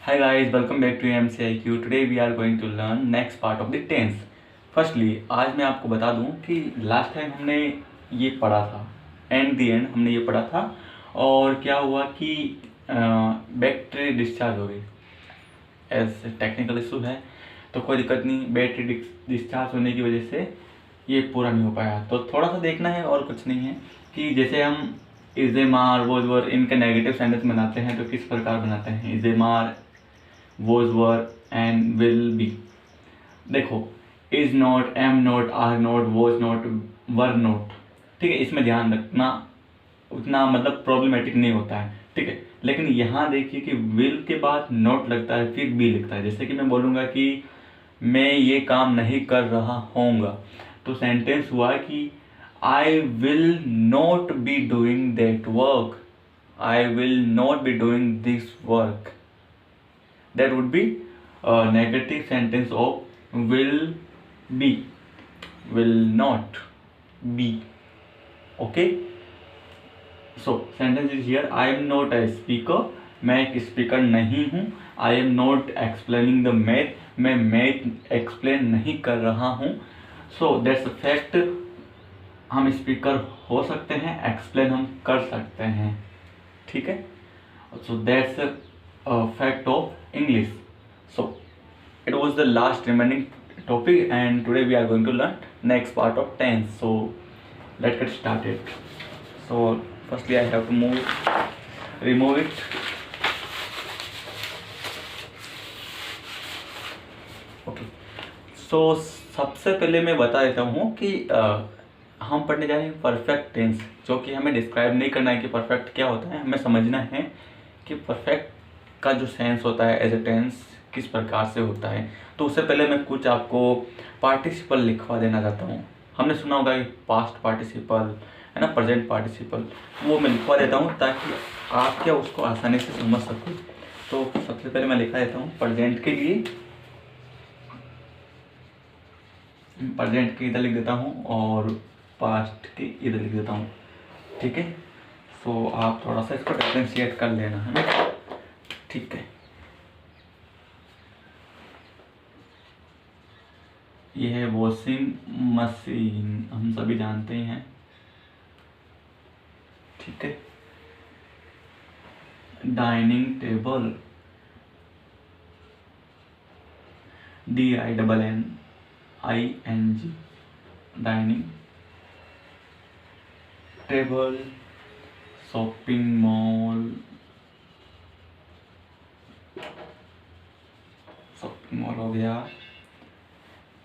Hi guys, welcome back to MCIQ. Today we are going to learn next part of the tense. Firstly, आज मैं आपको बता दूं कि लास्ट टाइम हमने ये पढ़ा था, एंड दी एंड हमने ये पढ़ा था, और क्या हुआ कि बैटरी डिस्चार्ज हो गई। एज टेक्निकल इशू है तो कोई दिक्कत नहीं, बैटरी डिस्चार्ज होने की वजह से ये पूरा नहीं हो पाया। तो थोड़ा सा देखना है और कुछ नहीं है कि जैसे हम इज ए मार वोज वर इनके नेगेटिव सेंटेंस बनाते हैं तो किस प्रकार बनाते हैं। Is am are, was were and will be. देखो, is not, am not, are not, was not, were not, ठीक है, इसमें ध्यान रखना, उतना मतलब प्रॉब्लमेटिक नहीं होता है, ठीक है। लेकिन यहाँ देखिए कि विल के बाद नॉट लगता है फिर बी लिखता है। जैसे कि मैं बोलूँगा कि मैं ये काम नहीं कर रहा होऊंगा, तो सेंटेंस हुआ कि I will not be doing that work, I will not be doing this work. That would be a negative sentence of will be, will not be. Okay, so sentence is here. I am not a speaker, मैं एक speaker नहीं हूँ। I am not explaining the math, मैं math explain नहीं कर रहा हूँ। So that's a fact, हम स्पीकर हो सकते हैं, एक्सप्लेन हम कर सकते हैं, ठीक है। So that's a fact of English. So it was the last remaining topic, and today we are going to learn next part of tense. So let's get started. So firstly I have to remove it. Okay. So सबसे पहले मैं बता देता हूँ कि हम पढ़ने जा रहे हैं परफेक्ट टेंस, जो कि हमें डिस्क्राइब नहीं करना है कि परफेक्ट क्या होता है, हमें समझना है कि परफेक्ट का जो सेंस होता है एज ए टेंस किस प्रकार से होता है। तो उससे पहले मैं कुछ आपको पार्टिसिपल लिखवा देना चाहता हूँ। हमने सुना होगा कि पास्ट पार्टिसिपल है ना, प्रेजेंट पार्टिसिपल, वो मैं लिखवा देता हूँ ताकि आप क्या उसको आसानी से समझ सको। तो सबसे पहले मैं लिखा देता हूँ प्रेजेंट के लिए, प्रेजेंट के इधर लिख देता हूँ और पास्ट के इधर लिख देता हूँ, ठीक है। सो आप थोड़ा सा इसको डिफ्रेंशिएट कर लेना है ना, ठीक है। ये है वॉशिंग मशीन, हम सभी जानते हैं, ठीक है। Dining table, DINNING, dining table. Shopping mall, shopping mall हो गया।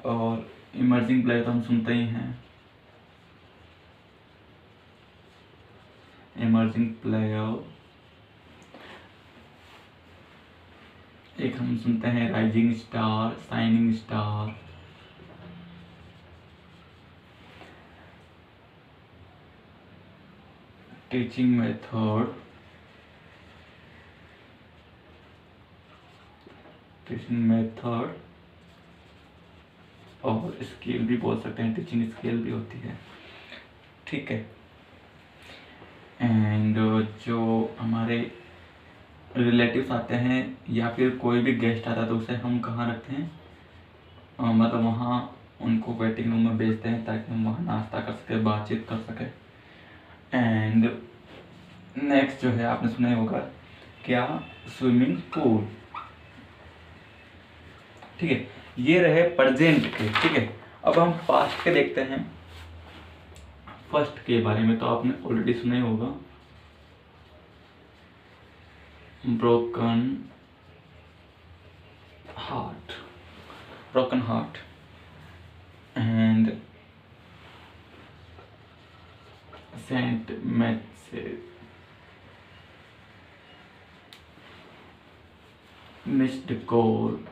और इमर्जिंग प्लेयर तो हम सुनते ही हैं, इमर्जिंग प्लेयर। एक हम सुनते हैं rising star, shining star. Teaching method, teaching method. और स्केल भी बोल सकते हैं, टीचिंग स्केल भी होती है, ठीक है। एंड जो हमारे रिलेटिव्स आते हैं या फिर कोई भी गेस्ट आता है तो उसे हम कहाँ रखते हैं, मतलब वहाँ उनको वेटिंग रूम में भेजते हैं ताकि हम वहाँ नाश्ता कर सके, बातचीत कर सके। एंड नेक्स्ट जो है आपने सुना ही होगा क्या, स्विमिंग पूल, ठीक है। ये रहे प्रेजेंट के, ठीक है। अब हम पास्ट के देखते हैं। फर्स्ट के बारे में तो आपने ऑलरेडी सुना ही होगा, broken heart, broken heart. And sent message, missed call,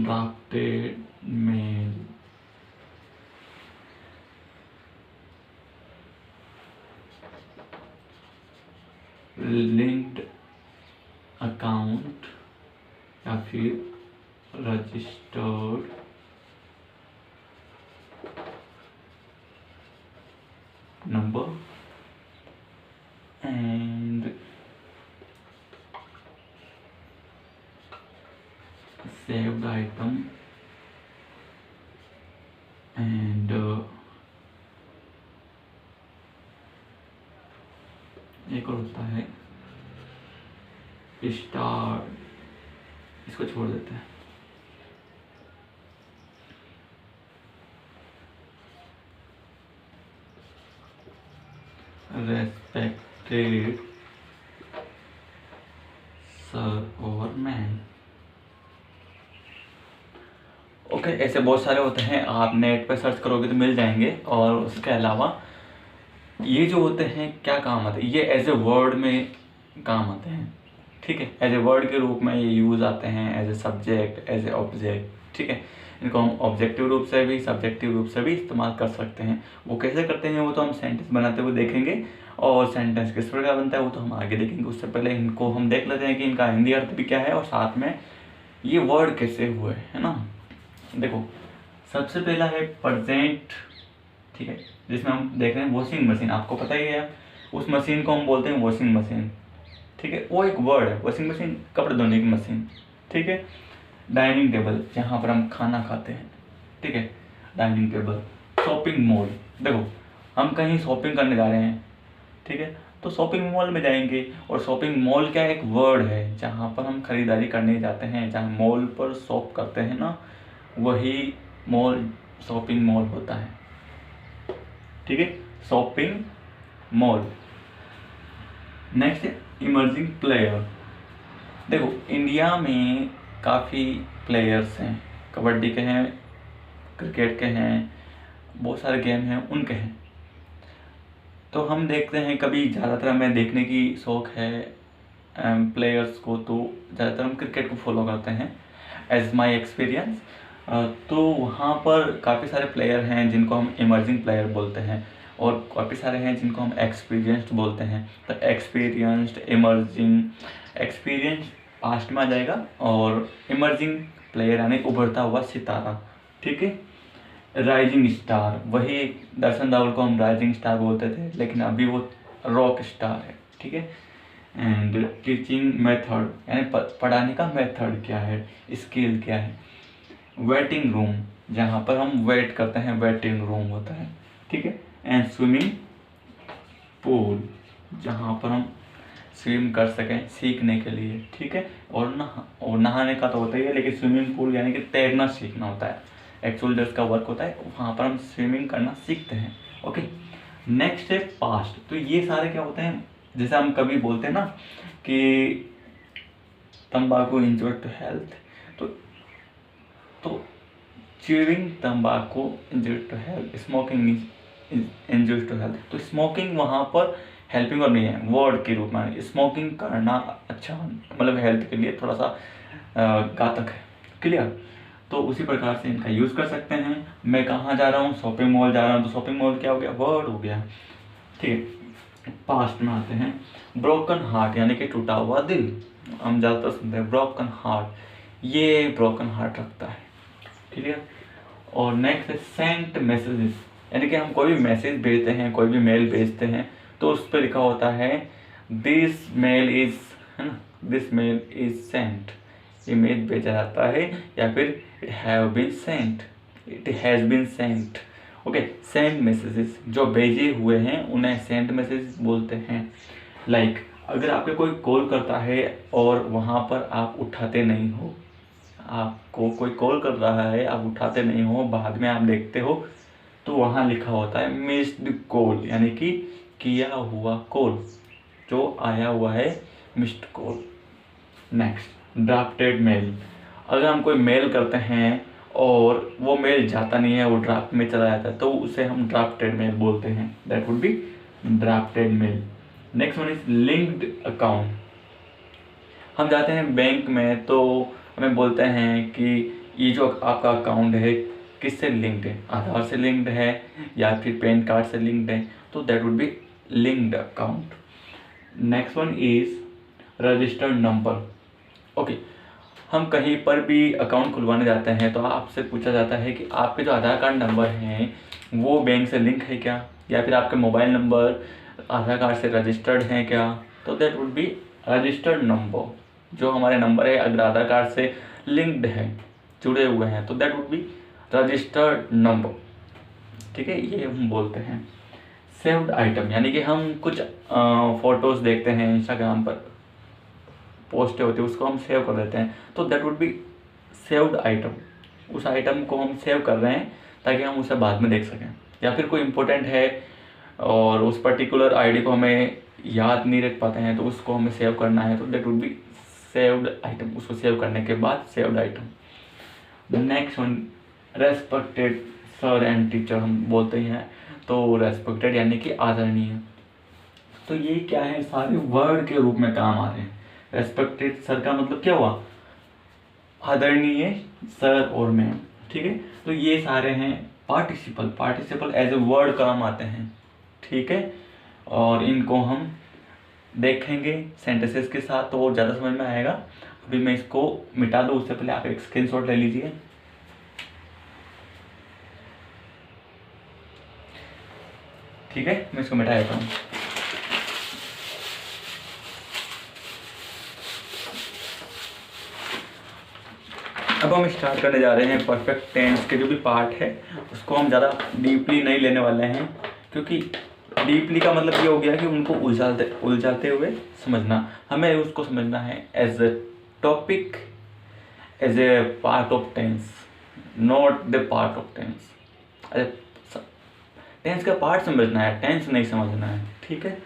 drafted mail, linked account या फिर registered number and save the item and एक और होता है स्टार्ट, इसको छोड़ देते हैं। रेस्पेक्टेड सर और मैम। ओके, ऐसे बहुत सारे होते हैं, आप नेट पे सर्च करोगे तो मिल जाएंगे। और उसके अलावा ये जो होते हैं क्या काम आते हैं, ये एज ए वर्ड में काम आते हैं, ठीक है। एज ए वर्ड के रूप में ये यूज़ आते हैं, as a subject, as a object, ठीक है। इनको हम ऑब्जेक्टिव रूप से भी सब्जेक्टिव रूप से भी इस्तेमाल कर सकते हैं। वो कैसे करते हैं वो तो हम सेंटेंस बनाते हुए देखेंगे, और सेंटेंस किस प्रकार बनता है वो तो हम आगे देखेंगे। उससे पहले इनको हम देख लेते हैं कि इनका हिंदी अर्थ भी क्या है और साथ में ये वर्ड कैसे हुए, है ना। देखो, सबसे पहला है प्रेजेंट, ठीक है, जिसमें हम देख रहे हैं वॉशिंग मशीन। आपको पता ही है, उस मशीन को हम बोलते हैं वॉशिंग मशीन, ठीक है। वो एक वर्ड है, वॉशिंग मशीन, कपड़े धोने की मशीन, ठीक है। डाइनिंग टेबल, जहाँ पर हम खाना खाते हैं, ठीक है, डाइनिंग टेबल। शॉपिंग मॉल, देखो हम कहीं शॉपिंग करने जा रहे हैं, ठीक है, तो शॉपिंग मॉल में जाएंगे। और शॉपिंग मॉल क्या एक वर्ड है, जहाँ पर हम खरीदारी करने जाते हैं, जहाँ मॉल पर शॉप करते हैं ना, वही मॉल शॉपिंग मॉल होता है, ठीक है, शॉपिंग मॉल। नेक्स्ट है इमर्जिंग प्लेयर। देखो, इंडिया में काफ़ी प्लेयर्स हैं, कबड्डी के हैं, क्रिकेट के हैं, बहुत सारे गेम हैं उनके हैं। तो हम देखते हैं, कभी ज़्यादातर हमें देखने की शौक़ है प्लेयर्स को, तो ज़्यादातर हम क्रिकेट को फॉलो करते हैं एज माई एक्सपीरियंस। तो वहाँ पर काफ़ी सारे प्लेयर हैं जिनको हम इमर्जिंग प्लेयर बोलते हैं, और काफ़ी सारे हैं जिनको हम एक्सपीरियंस्ड बोलते हैं। तो एक्सपीरियंस्ड, इमर्जिंग, एक्सपीरियंस पास्ट में आ जाएगा, और इमर्जिंग प्लेयर यानी उभरता हुआ सितारा, ठीक है। राइजिंग स्टार, वही दर्शन रावल को हम राइजिंग स्टार बोलते थे, लेकिन अभी वो रॉक स्टार है, ठीक है। एंड टीचिंग मेथड, यानी पढ़ाने का मेथड क्या है, स्किल क्या है। वेटिंग रूम, जहाँ पर हम वेट करते हैं, वेटिंग रूम होता है, ठीक है। एंड स्विमिंग पूल, जहाँ पर हम स्विम कर सकें सीखने के लिए, ठीक है। और नहाने का तो होता ही है, लेकिन स्विमिंग पूल यानी कि तैरना सीखना होता है, एक्चुअल जो इसका वर्क होता है, वहाँ पर हम स्विमिंग करना सीखते हैं, ओके। नेक्स्ट है पास्ट। तो ये सारे क्या होते हैं, जैसे हम कभी बोलते हैं ना कि तंबाकू इंजूर टू हेल्थ, तो च्यूइंग तंबाकू injure to health, smoking injure to health. तो स्मोकिंग वहाँ पर हेल्पिंग और नहीं है, वर्ड के रूप में स्मोकिंग करना अच्छा, मतलब हेल्थ के लिए थोड़ा सा घातक है, क्लियर। तो उसी प्रकार से इनका यूज़ कर सकते हैं। मैं कहाँ जा रहा हूँ, शॉपिंग मॉल जा रहा हूँ, तो शॉपिंग मॉल क्या हो गया, वर्ड हो गया, ठीक है। पास्ट में आते हैं, ब्रोकन हार्ट यानी कि टूटा हुआ दिल। हम ज़्यादातर सुनते हैं ब्रोकन हार्ट, ये ब्रोकन हार्ट रखता है, ठीक है। और नेक्स्ट है सेंट मैसेजेस, यानी कि हम कोई भी मैसेज भेजते हैं, कोई भी मेल भेजते हैं, तो उस पर लिखा होता है दिस मेल इज़, है ना, this mail is sent, image भेजा जाता है, या फिर it have been sent, it has been sent, okay. Sent messages, जो भेजे हुए हैं उन्हें सेंट मैसेज बोलते हैं। लाइक अगर आपके कोई कॉल करता है और वहाँ पर आप उठाते नहीं हो, आपको कोई कॉल कर रहा है, आप उठाते नहीं हो, बाद में आप देखते हो, तो वहाँ लिखा होता है मिस्ड कॉल, यानी कि किया हुआ कॉल, जो आया हुआ है missed call. Next drafted mail, अगर हम कोई मेल करते हैं और वो मेल जाता नहीं है, वो ड्राफ्ट में चला जाता है, तो उसे हम ड्राफ्टेड मेल बोलते हैं, that would be drafted mail. Next one is linked account. हम जाते हैं बैंक में, तो हमें बोलते हैं कि ये जो आपका अकाउंट है किससे लिंक्ड है, आधार से लिंक्ड है या फिर पैन कार्ड से लिंक्ड है, तो that would be linked account. Next one is registered number, okay. हम कहीं पर भी अकाउंट खुलवाने जाते हैं तो आपसे पूछा जाता है कि आपके जो आधार कार्ड नंबर हैं वो बैंक से लिंक है क्या, या फिर आपके मोबाइल नंबर आधार कार्ड से रजिस्टर्ड हैं क्या, तो that would be registered number. जो हमारे नंबर है अगर आधार कार्ड से लिंक्ड है, जुड़े हुए हैं, तो that would be registered number. ठीक है, ये हम बोलते हैं सेव्ड आइटम, यानी कि हम कुछ फोटोज़ देखते हैं इंस्टाग्राम पर पोस्ट होती है, उसको हम सेव कर देते हैं, तो that would be saved item. उस आइटम को हम सेव कर रहे हैं ताकि हम उसे बाद में देख सकें। या फिर कोई इम्पोर्टेंट है और उस पर्टिकुलर आईडी को हमें याद नहीं रख पाते हैं, तो उसको हमें सेव करना है, तो that would be saved item. उसको सेव करने के बाद saved item. Next one, respected sir and teacher हम बोलते हैं, तो रेस्पेक्टेड यानी कि आदरणीय। तो ये क्या है, सारे वर्ड के रूप में काम आ रहे हैं। रेस्पेक्टेड सर का मतलब क्या हुआ, आदरणीय सर और मैम। ठीक है, तो ये सारे हैं participle. Participle as a word काम आते हैं। ठीक है, और इनको हम देखेंगे सेंटेंसेस के साथ तो और ज़्यादा समझ में आएगा। अभी मैं इसको मिटा दूँ उससे पहले आप एक स्क्रीनशॉट ले लीजिए। ठीक है, मैं इसको मिटा देता हूँ। अब हम स्टार्ट करने जा रहे हैं परफेक्ट टेंस के जो भी पार्ट है उसको हम ज़्यादा डीपली नहीं लेने वाले हैं, क्योंकि डीपली का मतलब ये हो गया कि उनको उलझाते हुए समझना। हमें उसको समझना है as a topic, as a part of tense, not the part of tense. Tense का पार्ट समझना है, टेंस नहीं समझना है। ठीक है,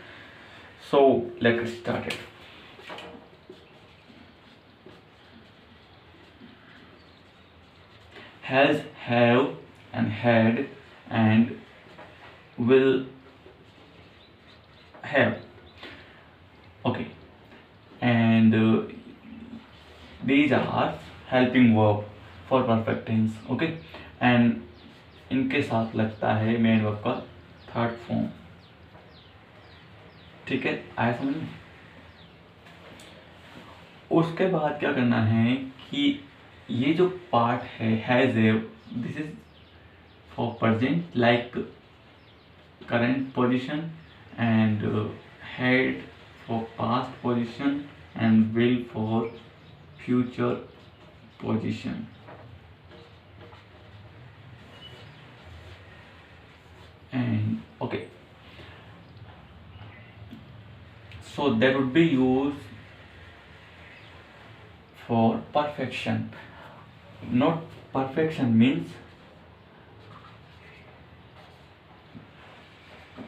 so let's start it. Has, have and had and will have. Okay, and these are helping verb for perfect tense. Okay, and इनके साथ लगता है मेन वर्ब का थर्ड फॉर्म। ठीक है, आया समझ में। उसके बाद क्या करना है कि ये जो पार्ट है has a, this is for present like current position, and had for past position, and will for future position. And okay, so that would B use for perfection. Not perfection means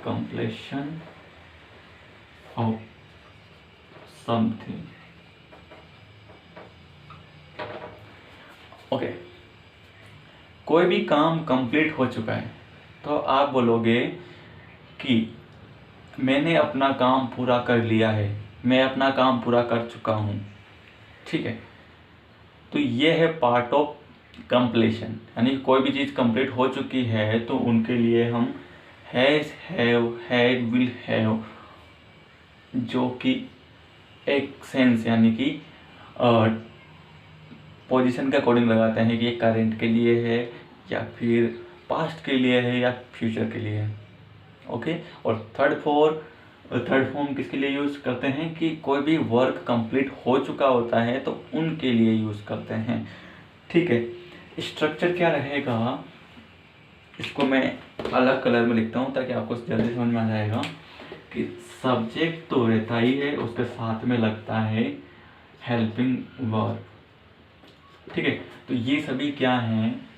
completion of something. Okay, कोई भी काम complete हो चुका है तो आप बोलोगे कि मैंने अपना काम पूरा कर लिया है, मैं अपना काम पूरा कर चुका हूँ। ठीक है, तो ये है पार्ट ऑफ कंप्लीशन, यानी कोई भी चीज़ कंप्लीट हो चुकी है तो उनके लिए हम has, have, had, will have, जो कि एक सेंस यानी कि पोजीशन के अकॉर्डिंग लगाते हैं कि ये करेंट के लिए है या फिर पास्ट के लिए है या फ्यूचर के लिए है। ओके, और थर्ड फॉर्म किसके लिए यूज़ करते हैं कि कोई भी वर्क कंप्लीट हो चुका होता है तो उनके लिए यूज़ करते हैं। ठीक है, स्ट्रक्चर क्या रहेगा इसको मैं अलग कलर में लिखता हूँ ताकि आपको जल्दी समझ में आ जाएगा कि सब्जेक्ट तो रहता ही है, उसके साथ में लगता है हेल्पिंग वर्ब। ठीक है, तो ये सभी क्या हैं,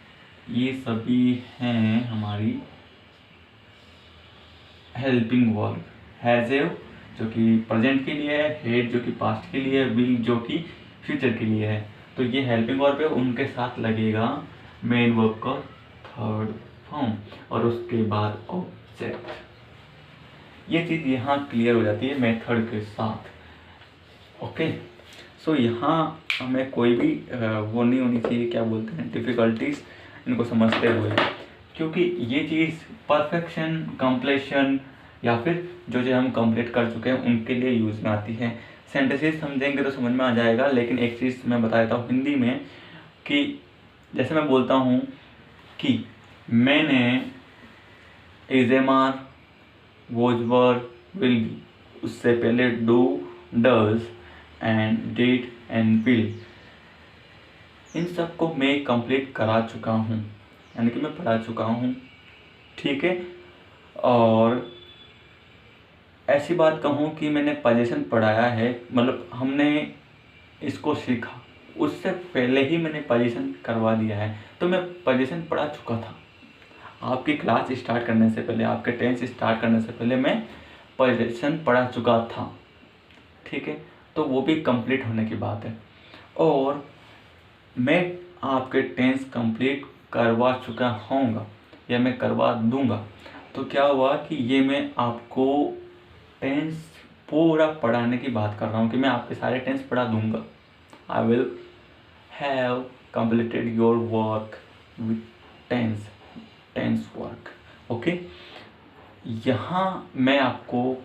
ये सभी हैं हमारी हेल्पिंग वर्ब। हैज़ जो कि प्रेजेंट के लिए है, हेड जो कि पास्ट के लिए है, विल जो कि फ्यूचर के लिए है। तो ये हेल्पिंग वर्ब है, उनके साथ लगेगा मेन वर्ब का थर्ड फॉर्म और उसके बाद ऑब्जेक्ट। ये चीज़ यहाँ क्लियर हो जाती है मेथड के साथ। ओके, सो यहाँ हमें कोई भी वो नहीं होनी चाहिए, क्या बोलते हैं, डिफ़िकल्टीज इनको समझते हुए, क्योंकि ये चीज़ परफेक्शन, कंप्लीशन या फिर जो हम कंप्लीट कर चुके हैं उनके लिए यूज़ में आती है। सेंटेंसेस समझेंगे तो समझ में आ जाएगा, लेकिन एक चीज़ मैं बता देता हूँ हिंदी में कि जैसे मैं बोलता हूँ कि मैंने exam was were, will be, उससे पहले do, does and did and will, इन सब को मैं कंप्लीट करा चुका हूँ, यानी कि मैं पढ़ा चुका हूँ। ठीक है। और ऐसी बात कहूँ कि मैंने पोजीशन पढ़ाया है, मतलब हमने इसको सीखा, उससे पहले ही मैंने पोजीशन करवा दिया है, तो मैं पोजीशन पढ़ा चुका था। आपकी क्लास स्टार्ट करने से पहले, आपके टेंस स्टार्ट करने से पहले मैं पोजीशन पढ़ा चुका था। ठीक है, तो वो भी कंप्लीट होने की बात है। और मैं आपके टेंस कंप्लीट करवा चुका होऊंगा या मैं करवा दूंगा। तो क्या हुआ कि ये मैं आपको टेंस पूरा पढ़ाने की बात कर रहा हूँ कि मैं आपके सारे टेंस पढ़ा दूंगा। I will have completed your work with tense work. Okay, यहाँ मैं आपको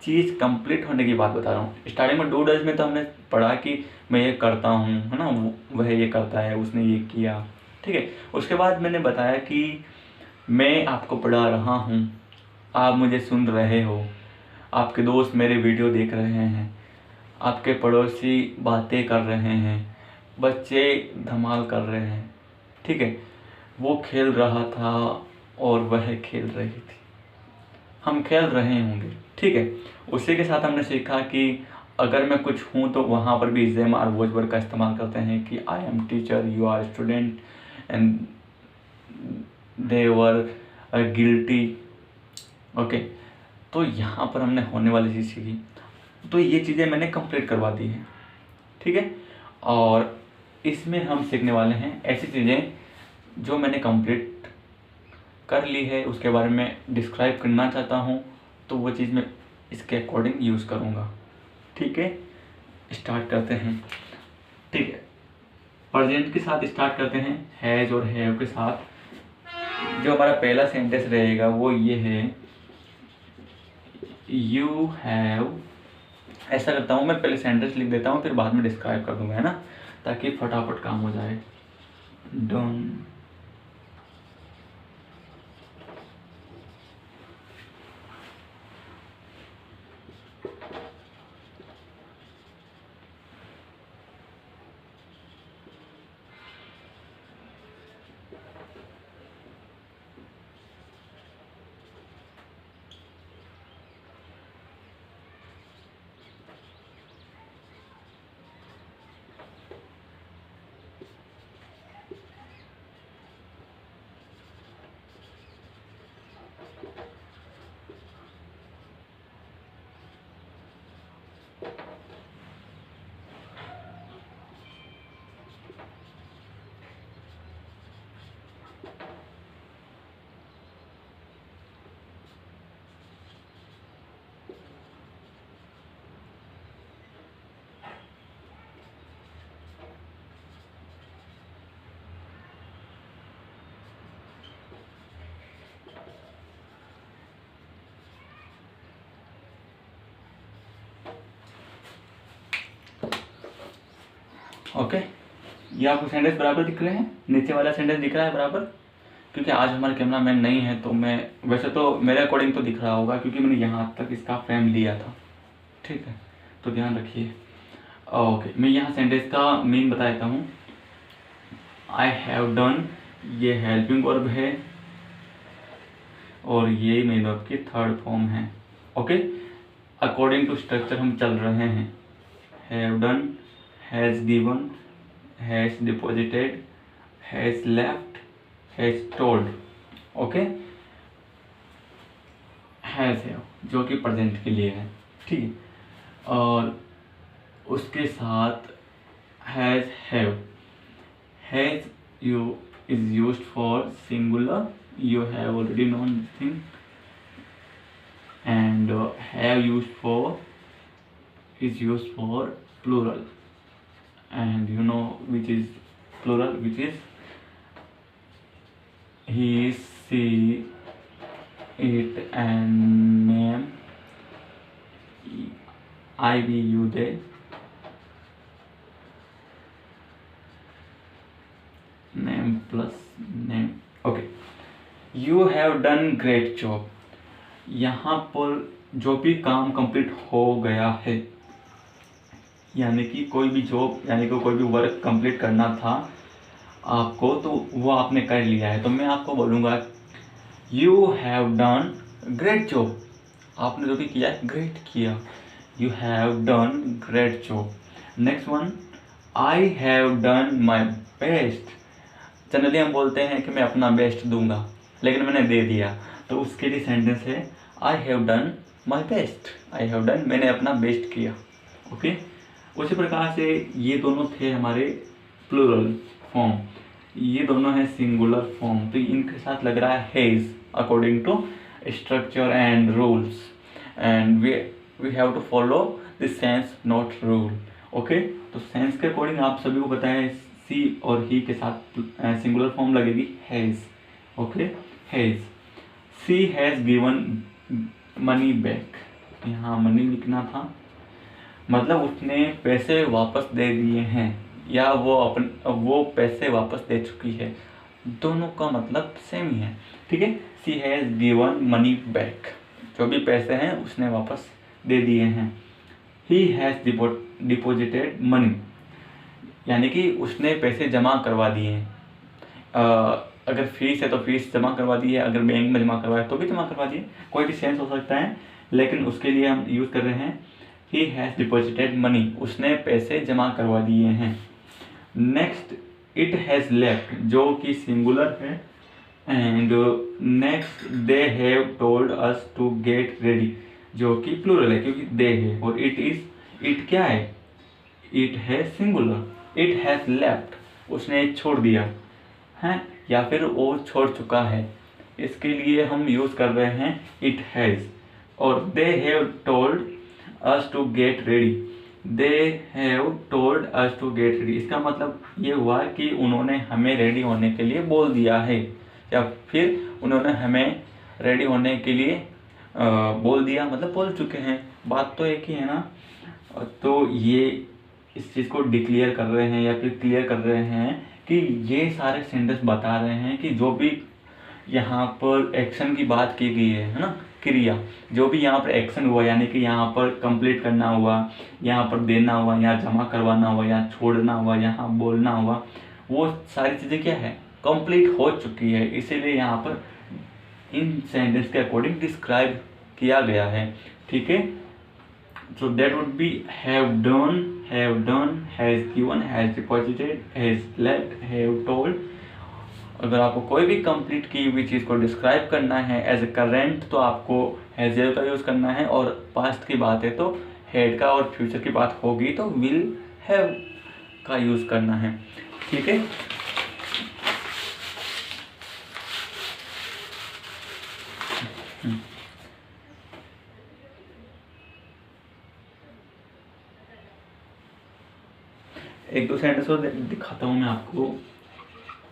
चीज़ कंप्लीट होने की बात बता रहा हूँ। स्टार्टिंग में डू डज में तो हमने पढ़ा कि मैं ये करता हूँ, है ना, वह ये करता है, उसने ये किया। ठीक है, उसके बाद मैंने बताया कि मैं आपको पढ़ा रहा हूँ, आप मुझे सुन रहे हो, आपके दोस्त मेरे वीडियो देख रहे हैं, आपके पड़ोसी बातें कर रहे हैं, बच्चे धमाल कर रहे हैं। ठीक है, वो खेल रहा था और वह खेल रही थी, हम खेल रहे होंगे। ठीक है, उसी के साथ हमने सीखा कि अगर मैं कुछ हूँ तो वहाँ पर भी इज़ेम और वॉज वर्ड का इस्तेमाल करते हैं कि I am teacher, you are student and they were guilty. Okay, तो यहाँ पर हमने होने वाली चीज़ सीखी, तो ये चीज़ें मैंने कंप्लीट करवा दी हैं। ठीक है, और इसमें हम सीखने वाले हैं ऐसी चीज़ें जो मैंने कंप्लीट कर ली है, उसके बारे में डिस्क्राइब करना चाहता हूँ, तो वो चीज़ मैं इसके अकॉर्डिंग यूज़ करूँगा। ठीक है, स्टार्ट करते हैं। ठीक है, प्रेजेंट के साथ स्टार्ट करते हैं, हैज़ और हैव के साथ। जो हमारा पहला सेंटेंस रहेगा वो ये है, यू हैव। ऐसा करता हूँ मैं, पहले सेंटेंस लिख देता हूँ, फिर बाद में डिस्क्राइब कर दूंगा, है ना, ताकि फटाफट काम हो जाए। डन। ओके, ये आपको सेंटेंस बराबर दिख रहे हैं, नीचे वाला सेंटेंस दिख रहा है बराबर, क्योंकि आज हमारे कैमरा मैन नहीं है, तो मैं वैसे तो मेरे अकॉर्डिंग तो दिख रहा होगा, क्योंकि मैंने यहाँ तक इसका फ्रेम लिया था। ठीक है, तो ध्यान रखिए। ओके, मैं यहाँ सेंटेंस का मीन बता देता हूँ। आई हैव डन, ये हेल्पिंग वर्ब है और ये मेन वर्ब की थर्ड फॉर्म है। ओके, अकॉर्डिंग टू स्ट्रक्चर हम चल रहे हैं। Have done, has given, has deposited, has left, has told. Okay, has है जो कि प्रेजेंट के लिए है। ठीक है, और उसके साथ has have. Has you is used for singular, you have already known this thing, and have is used for plural, and you know which is plural, which is he, she, it, and name, I, we, you, they. Name plus name. Okay, you have done great job. यहाँ पर जो भी काम complete हो गया है, यानी कि कोई भी जॉब यानी कि कोई भी वर्क कंप्लीट करना था आपको, तो वो आपने कर लिया है, तो मैं आपको बोलूँगा you have done great job. आपने जो भी किया है ग्रेट किया, you have done great job. Next one, I have done my best. Generally हम बोलते हैं कि मैं अपना बेस्ट दूंगा, लेकिन मैंने दे दिया, तो उसके लिए सेंटेंस है I have done my best. I have done, मैंने अपना बेस्ट किया। ओके, उसी प्रकार से ये दोनों थे हमारे प्लूरल फॉर्म, ये दोनों हैं सिंगुलर फॉर्म, तो इनके साथ लग रहा है has according to structure and rules, and we have to follow the sense not rule. Okay, तो सेंस के अकॉर्डिंग आप सभी को पता है सी और ही के साथ सिंगुलर फॉर्म लगेगी has. Okay, has, she has given money back. यहाँ मनी लिखना था, मतलब उसने पैसे वापस दे दिए हैं, या वो पैसे वापस दे चुकी है, दोनों का मतलब सेम ही है। ठीक है, सी हैज़ गिवन मनी बैक, जो भी पैसे हैं उसने वापस दे दिए हैं। ही हैज़ डिपॉजिटेड मनी, यानी कि उसने पैसे जमा करवा दिए हैं। अगर फीस है तो फीस जमा करवा दी है, अगर बैंक में जमा करवाए तो भी जमा करवा दिए, कोई भी सेंस हो सकता है, लेकिन उसके लिए हम यूज़ कर रहे हैं ही हैज़ डिपॉजिटेड मनी, उसने पैसे जमा करवा दिए हैं। नेक्स्ट, इट हैज़ लेफ्ट, जो कि सिंगुलर है, and next, they have told us to get ready, जो कि प्लूरल है क्योंकि दे है, और इट क्या है, इट है सिंगुलर। इट हैज़ लेफ्ट, उसने छोड़ दिया है, या फिर वो छोड़ चुका है, इसके लिए हम यूज़ कर रहे हैं इट हैज़। और they have told us to get ready, they have told us to get ready, इसका मतलब ये हुआ कि उन्होंने हमें रेडी होने के लिए बोल दिया है, या फिर उन्होंने हमें रेडी होने के लिए बोल दिया, मतलब बोल चुके हैं, बात तो एक ही है ना। तो ये इस चीज़ को डिक्लेयर कर रहे हैं या फिर क्लियर कर रहे हैं कि ये सारे सेंटेंस बता रहे हैं कि जो भी यहाँ पर एक्शन की बात की गई है ना, क्रिया, जो भी यहाँ पर एक्शन हुआ, यानी कि यहाँ पर कंप्लीट करना हुआ, यहाँ पर देना हुआ, यहाँ जमा करवाना हुआ, यहाँ छोड़ना हुआ, यहाँ बोलना हुआ, वो सारी चीज़ें क्या है, कंप्लीट हो चुकी है, इसीलिए यहाँ पर इन सेंटेंस के अकॉर्डिंग डिस्क्राइब किया गया है। ठीक है, so that would be have done, has given, has deposited, has left, have told। अगर आपको कोई भी कंप्लीट की हुई चीज़ को डिस्क्राइब करना है एज ए करेंट, तो आपको हैज़ का यूज़ करना है, और पास्ट की बात है तो हैड का, और फ्यूचर की बात होगी तो विल हैव का यूज़ करना है। ठीक है, एक दो सेंटेंस और दिखाता हूँ मैं आपको।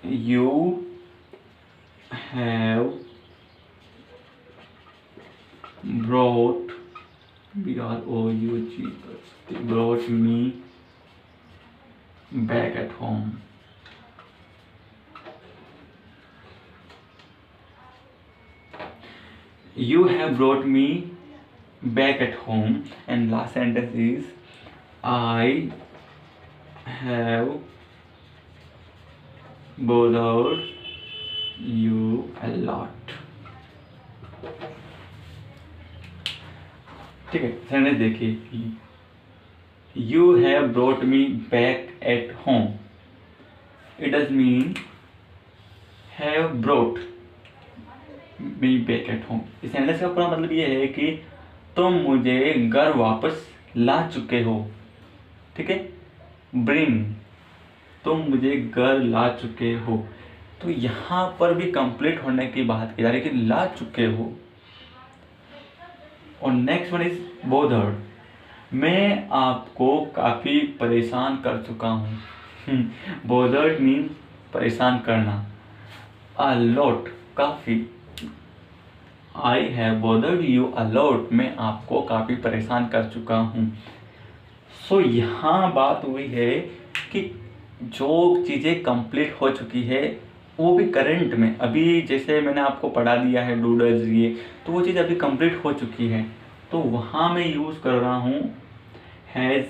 You have brought, BROUG, brought me back at home. You have brought me back at home, and last sentence is I have bothered you a lot। ठीक है, सेंटेंस देखिए, You have brought me back at home, it does mean have brought me back at home। इस sentence का पूरा मतलब ये है कि तुम मुझे घर वापस ला चुके हो। ठीक है, ब्रिंग, तुम मुझे घर ला चुके हो, तो यहाँ पर भी कंप्लीट होने की बात की जा रही है कि ला चुके हो। और नेक्स्ट वन इज बोदर्ड, मैं आपको काफ़ी परेशान कर चुका हूँ। बोदर्ड मीन परेशान करना, अ लॉट काफ़ी, I have bothered you a lot, मैं आपको काफ़ी परेशान कर चुका हूँ। सो यहाँ बात हुई है कि जो चीज़ें कंप्लीट हो चुकी है वो भी करंट में, अभी जैसे मैंने आपको पढ़ा दिया है डूडल्स ये, तो वो चीज़ अभी कंप्लीट हो चुकी है, तो वहाँ मैं यूज़ कर रहा हूँ हैज़,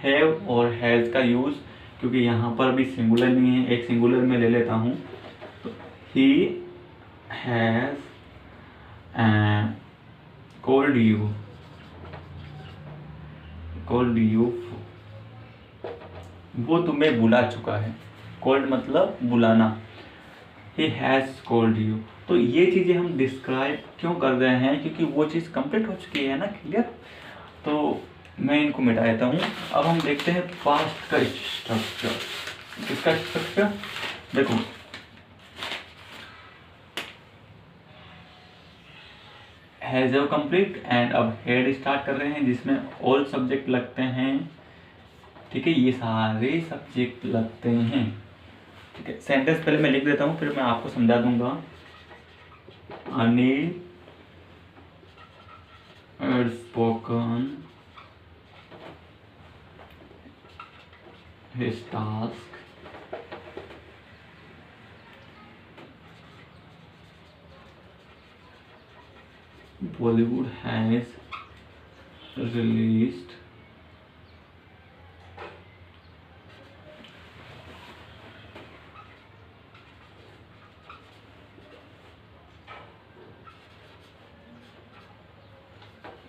हैव और हैज़ का यूज़, क्योंकि यहाँ पर भी सिंगुलर नहीं है, एक सिंगुलर में ले लेता हूँ। तो he has called you, called you, वो तुम्हें बुला चुका है। कॉल्ड मतलब बुलाना, ही हैज़ कॉल्ड यू। तो ये चीज़ें हम डिस्क्राइब क्यों कर रहे हैं, क्योंकि वो चीज़ कंप्लीट हो चुकी है ना, क्लियर। तो मैं इनको मिटा देता हूँ। अब हम देखते हैं पास्ट का स्ट्रक्चर। किसका स्ट्रक्चर देखो, हैज़ कंप्लीट एंड अब हेड स्टार्ट कर रहे हैं जिसमें ऑल सब्जेक्ट लगते हैं, ठीक है, ये सारे सब्जेक्ट लगते हैं, ठीक है। सेंटेंस पहले मैं लिख देता हूँ, फिर मैं आपको समझा दूंगा। Anil had spoken his task Bollywood has released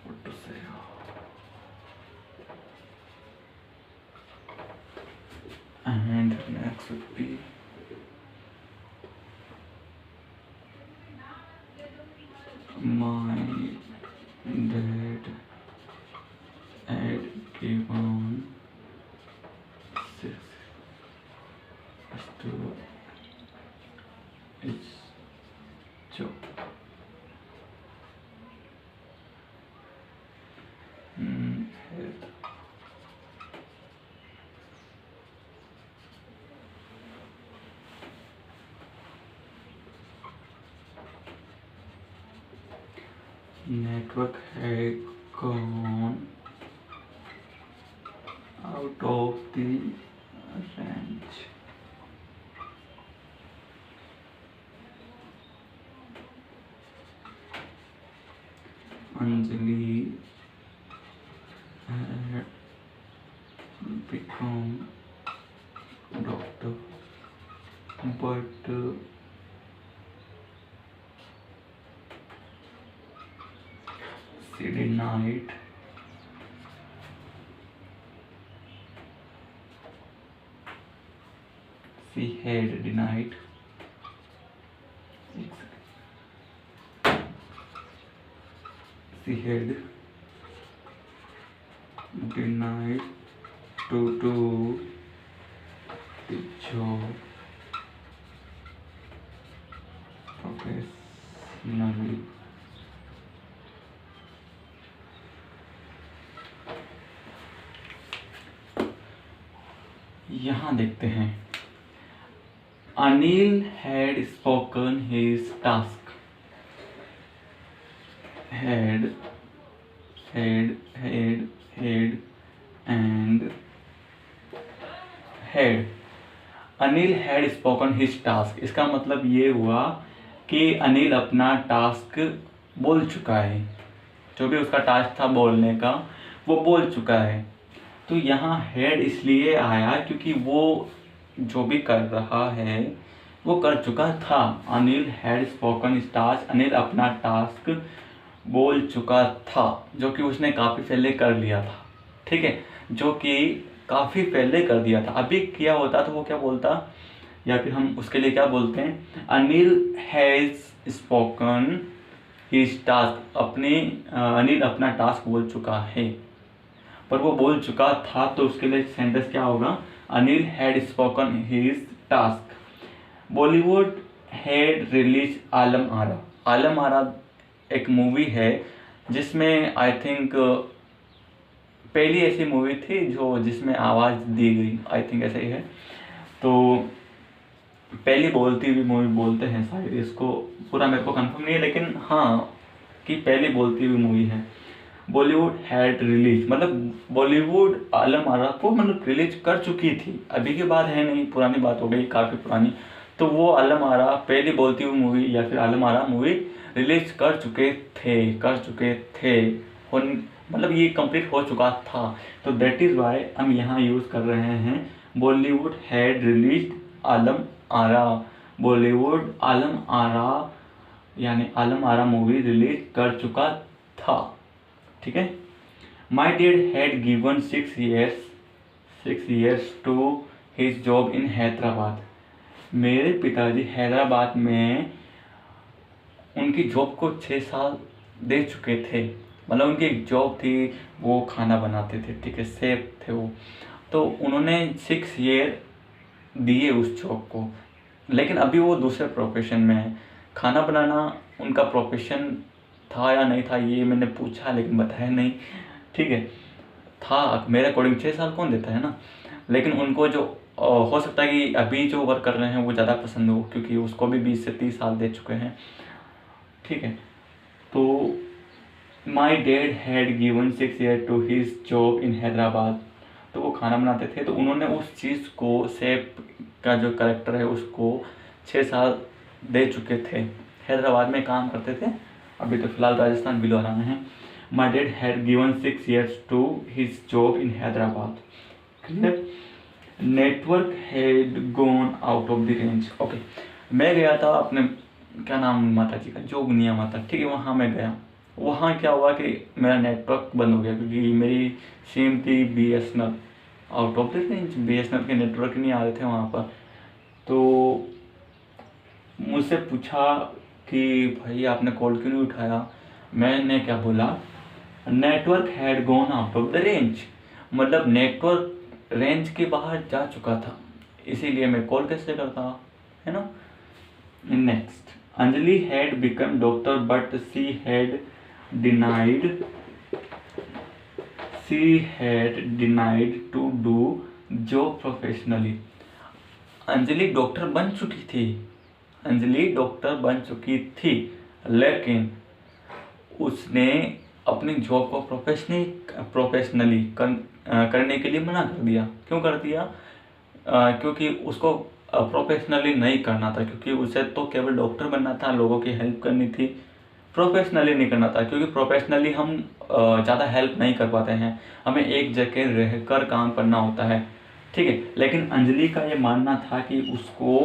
what to say, and next would be my dad had given six to its job. Network had gone out of the range. Anjali had become doctor, but she denied she had denied she had denied to do the job professionally. यहाँ देखते हैं, Anil had spoken his task, had and had। Anil had spoken his task, इसका मतलब ये हुआ कि अनिल अपना task बोल चुका है, जो भी उसका टास्क था बोलने का वो बोल चुका है। तो यहाँ हैड इसलिए आया क्योंकि वो जो भी कर रहा है वो कर चुका था। Anil had spoken his task, Anil अपना टास्क बोल चुका था, जो कि उसने काफ़ी पहले कर लिया था, ठीक है, जो कि काफ़ी पहले कर दिया था। अभी किया होता तो वो क्या बोलता, या फिर हम उसके लिए क्या बोलते हैं, Anil has spoken his task, Anil अपना टास्क बोल चुका है, पर वो बोल चुका था तो उसके लिए सेंटेंस क्या होगा, Anil had spoken his task. Bollywood had release Alam Ara. Alam Ara एक मूवी है जिसमें आई थिंक पहली ऐसी मूवी थी जिसमें आवाज़ दी गई, आई थिंक ऐसा ही है। तो पहली बोलती हुई मूवी बोलते हैं शायद, इसको पूरा मेरे को कंफर्म नहीं है, लेकिन हाँ कि पहली बोलती हुई मूवी है। बॉलीवुड हैड रिलीज मतलब बॉलीवुड आलम आरा को मतलब रिलीज कर चुकी थी, अभी की बात है नहीं, पुरानी बात हो गई, काफ़ी पुरानी। तो वो आलम आरा पहली बोलती हुई मूवी या फिर आलम आरा मूवी रिलीज कर चुके थे मतलब ये कंप्लीट हो चुका था। तो दैट इज़ वाई हम यहाँ यूज़ कर रहे हैं बॉलीवुड हैड रिलीज आलम आरा। बॉलीवुड आलम आरा यानी आलम आरा मूवी रिलीज कर चुका था। ठीक है। My dad had given 6 years to his job in Hyderabad. मेरे पिताजी हैदराबाद में उनकी जॉब को 6 साल दे चुके थे। मतलब उनकी एक जॉब थी, वो खाना बनाते थे, ठीक है, सेफ थे वो। तो उन्होंने 6 year दिए उस जॉब को, लेकिन अभी वो दूसरे प्रोफेशन में है। खाना बनाना उनका प्रोफेशन था या नहीं था ये मैंने पूछा, लेकिन बताया नहीं। ठीक है, था मेरे अकॉर्डिंग 6 साल कौन देता है ना। लेकिन उनको जो हो सकता है कि अभी जो वर्क कर रहे हैं वो ज़्यादा पसंद हो, क्योंकि उसको भी 20 से 30 साल दे चुके हैं। ठीक है। तो my dad had given 6 year to his job in Hyderabad. तो वो खाना बनाते थे, तो उन्होंने उस चीज़ को, शेफ का जो करेक्टर है उसको 6 साल दे चुके थे। हैदराबाद में काम करते थे, अभी तो फिलहाल राजस्थान बिलो रहे हैं। My dad had given 6 years to his job in Hyderabad. Clear. Network had gone out of the range. Okay, मैं गया था अपने, क्या नाम माता जी का, जोगनिया माता, ठीक है, वहाँ मैं गया। वहाँ क्या हुआ कि मेरा नेटवर्क बंद हो गया, क्योंकि मेरी सिम थी BSNL, out of the range, BSNL के नेटवर्क नहीं आ रहे थे वहाँ पर। तो मुझसे पूछा कि भाई आपने कॉल क्यों नहीं उठाया। मैंने क्या बोला, network had gone out of the range, मतलब नेटवर्क रेंज के बाहर जा चुका था, इसीलिए मैं कॉल कैसे करता, है ना। Next, Anjali had become doctor but denied she had denied to do job professionally। Anjali doctor बन चुकी थी, अंजलि डॉक्टर बन चुकी थी, लेकिन उसने अपनी जॉब को प्रोफेशनली करने के लिए मना कर दिया। क्यों कर दिया? क्योंकि उसको प्रोफेशनली नहीं करना था, क्योंकि उसे तो केवल डॉक्टर बनना था, लोगों की हेल्प करनी थी, प्रोफेशनली नहीं करना था। क्योंकि प्रोफेशनली हम ज़्यादा हेल्प नहीं कर पाते हैं, हमें एक जगह रहकर काम करना होता है। ठीक है, लेकिन अंजलि का ये मानना था कि उसको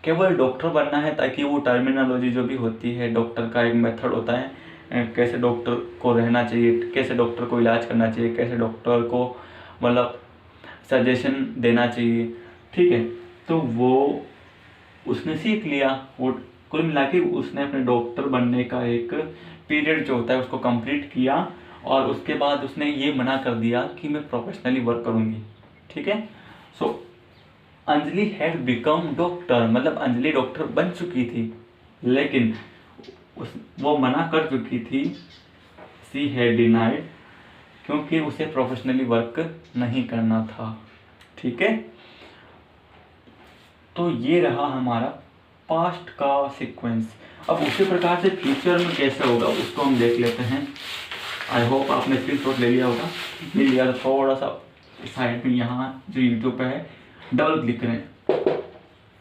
केवल डॉक्टर बनना है, ताकि वो टर्मिनोलॉजी जो भी होती है, डॉक्टर का एक मेथड होता है, कैसे डॉक्टर को रहना चाहिए, कैसे डॉक्टर को इलाज करना चाहिए, कैसे डॉक्टर को मतलब सजेशन देना चाहिए। ठीक है, तो वो उसने सीख लिया। वो कुल मिला के उसने अपने डॉक्टर बनने का एक पीरियड जो होता है उसको कंप्लीट किया, और उसके बाद उसने ये मना कर दिया कि मैं प्रोफेशनली वर्क करूँगी। ठीक है। सो अंजलि हैड बिकम डॉक्टर, मतलब अंजलि डॉक्टर बन चुकी थी, लेकिन वो मना कर चुकी थी, सी हैड डिनाइड, क्योंकि उसे प्रोफेशनली वर्क नहीं करना था। ठीक है, तो ये रहा हमारा पास्ट का सीक्वेंस। अब उसी प्रकार से फ्यूचर में कैसे होगा उसको हम देख लेते हैं। आई होप आपने स्क्रीनशॉट ले लिया होगा, मिल लिया तो थोड़ा सा साइड में यहाँ जो यूट्यूब पे है डबल क्लिक करें,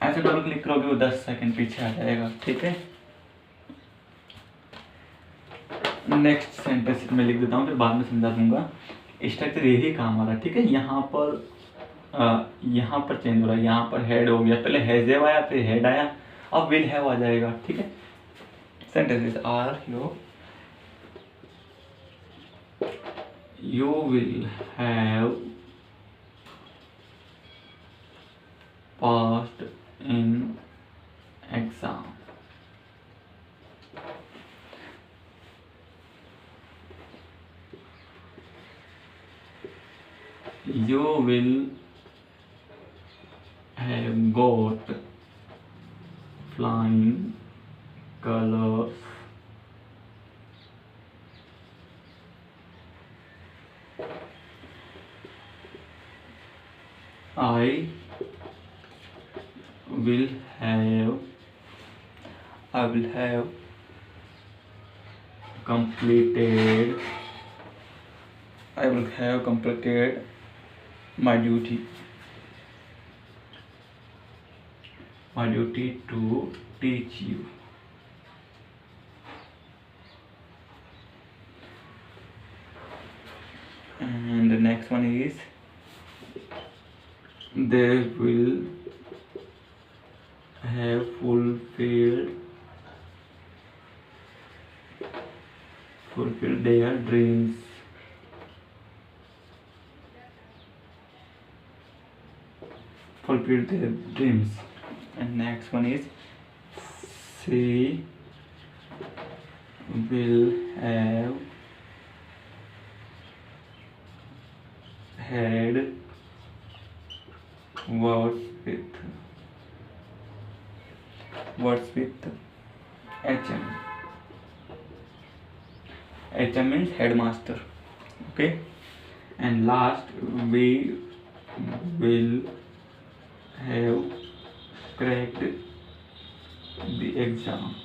ऐसे डबल क्लिक करोगे वो 10 सेकंड पीछे आ जाएगा। ठीक है, नेक्स्ट सेंटेंस में लिख देता हूँ, फिर बाद में समझा दूंगा। स्ट्रक्चर यही काम आ रहा है। ठीक है, यहाँ पर चेंज हो रहा है, यहाँ पर हेड हो गया, पहले हैज़ आया फिर हेड आया, अब विल हैव आ जाएगा। ठीक है, sentences are you will have passed in exam, you will have got flying colors I will have completed my duty। my duty to teach you. And the next one is they will have fulfilled their dreams. Fulfill their dreams. And next one is she will have had words with HM. HM means headmaster. Okay. And last, we will have cracked the exam.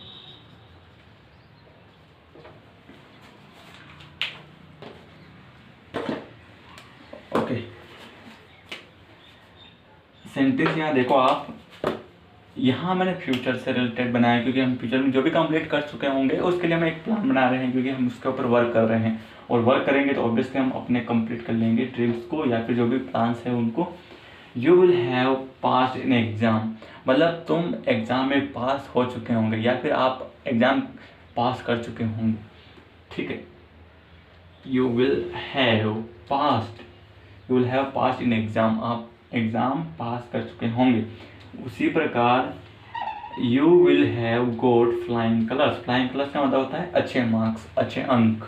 Okay, sentence यहाँ देखो आप, यहाँ मैंने future से related बनाया क्योंकि हम future में जो भी कंप्लीट कर चुके होंगे उसके लिए हम एक प्लान बना रहे हैं, क्योंकि हम उसके ऊपर वर्क कर रहे हैं और वर्क करेंगे तो ऑब्वियसली हम अपने कंप्लीट कर लेंगे ड्रीम्स को या फिर जो भी प्लान्स है उनको। You will have pass in exam, मतलब तुम एग्ज़ाम में पास हो चुके होंगे या फिर आप एग्ज़ाम पास कर चुके होंगे। ठीक है, you will have pass in exam, आप एग्ज़ाम पास कर चुके होंगे। उसी प्रकार you will have got flying colours. Flying colours का मतलब होता है अच्छे मार्क्स, अच्छे अंक।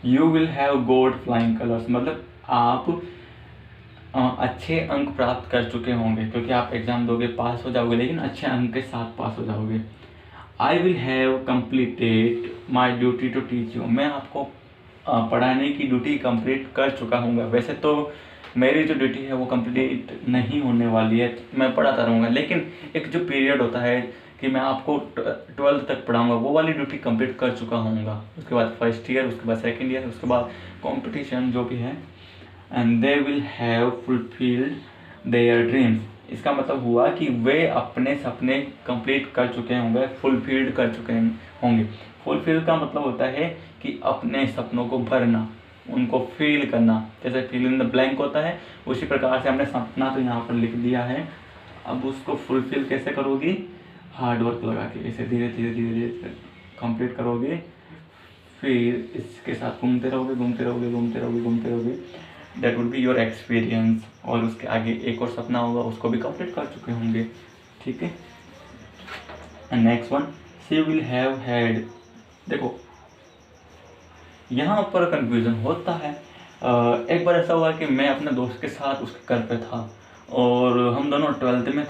You will have got flying colours मतलब आप अच्छे अंक प्राप्त कर चुके होंगे, क्योंकि आप एग्ज़ाम दोगे, पास हो जाओगे, लेकिन अच्छे अंक के साथ पास हो जाओगे। I will have completed my duty to teach you, मैं आपको पढ़ाने की ड्यूटी कंप्लीट कर चुका हूँ। वैसे तो मेरी जो ड्यूटी है वो कंप्लीट नहीं होने वाली है, मैं पढ़ाता रहूँगा, लेकिन एक जो पीरियड होता है कि मैं आपको 12th तक पढ़ाऊँगा, वो वाली ड्यूटी कंप्लीट कर चुका हूँगा। उसके बाद फर्स्ट ईयर, उसके बाद सेकेंड ईयर, उसके बाद कॉम्पिटिशन जो भी है। And they will have fulfilled their dreams, इसका मतलब हुआ कि वे अपने सपने कंप्लीट कर चुके होंगे, फुलफिल्ड कर चुके होंगे। फुलफिल का मतलब होता है कि अपने सपनों को भरना, उनको फील करना, जैसे फिल इन द ब्लैंक होता है, उसी प्रकार से हमने सपना तो यहाँ पर लिख दिया है। अब उसको फुलफिल कैसे करोगी? हार्ड वर्क लगा के, ऐसे धीरे धीरे धीरे धीरे कंप्लीट करोगे, फिर इसके साथ घूमते रहोगे। That would be your experience. और उसके आगे एक और सपना होगा, उसको भी कंप्लीट कर चुके होंगे। ठीक है। And next one, she will have had, देखो यहाँ पर कंफ्यूजन होता है। एक बार ऐसा हुआ कि मैं अपने दोस्त के साथ उसके घर पे था और हम दोनों 10th में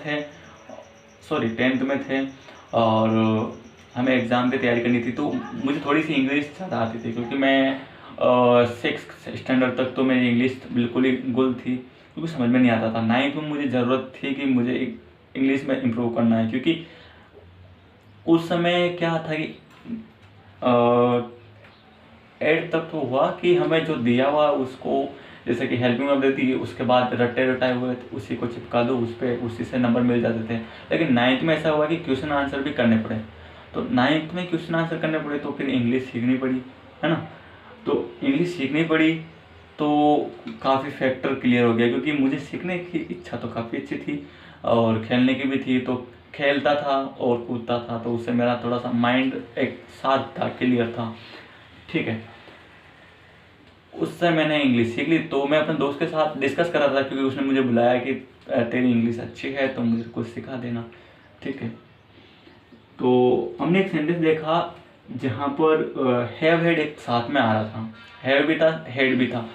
थे और हमें एग्ज़ाम की तैयारी करनी थी। तो मुझे थोड़ी सी इंग्लिश ज़्यादा आती थी, क्योंकि मैं 6th स्टैंडर्ड तक तो मेरी इंग्लिश बिल्कुल ही गुल थी, क्योंकि समझ में नहीं आता था। 9th में मुझे ज़रूरत थी कि मुझे इंग्लिश में इम्प्रूव करना है, क्योंकि उस समय क्या था कि 8th तक तो हुआ कि हमें जो दिया हुआ उसको, जैसे कि हेल्पिंग वर्ब देती है, उसके बाद रट्टे रटाए हुए थे उसी को चिपका दो उस पर, उसी से नंबर मिल जाते थे। लेकिन 9th में ऐसा हुआ कि क्वेश्चन आंसर भी करने पड़े। तो 9th में क्वेश्चन आंसर करने पड़े तो फिर इंग्लिश सीखनी पड़ी, है ना। तो इंग्लिश सीखनी पड़ी तो काफ़ी फैक्टर क्लियर हो गया, क्योंकि मुझे सीखने की इच्छा तो काफ़ी अच्छी थी और खेलने की भी थी। तो खेलता था और कूदता था, तो उससे मेरा थोड़ा सा माइंड एक साथ था, क्लियर था। ठीक है, उससे मैंने इंग्लिश सीख ली। तो मैं अपने दोस्त के साथ डिस्कस कर रहा था, क्योंकि उसने मुझे बुलाया कि तेरी इंग्लिश अच्छी है तो मुझे कुछ सिखा देना। ठीक है, तो हमने एक सेंटेंस देखा जहाँ पर हैव हेड एक साथ में आ रहा था, हैव भी था, हेड भी था।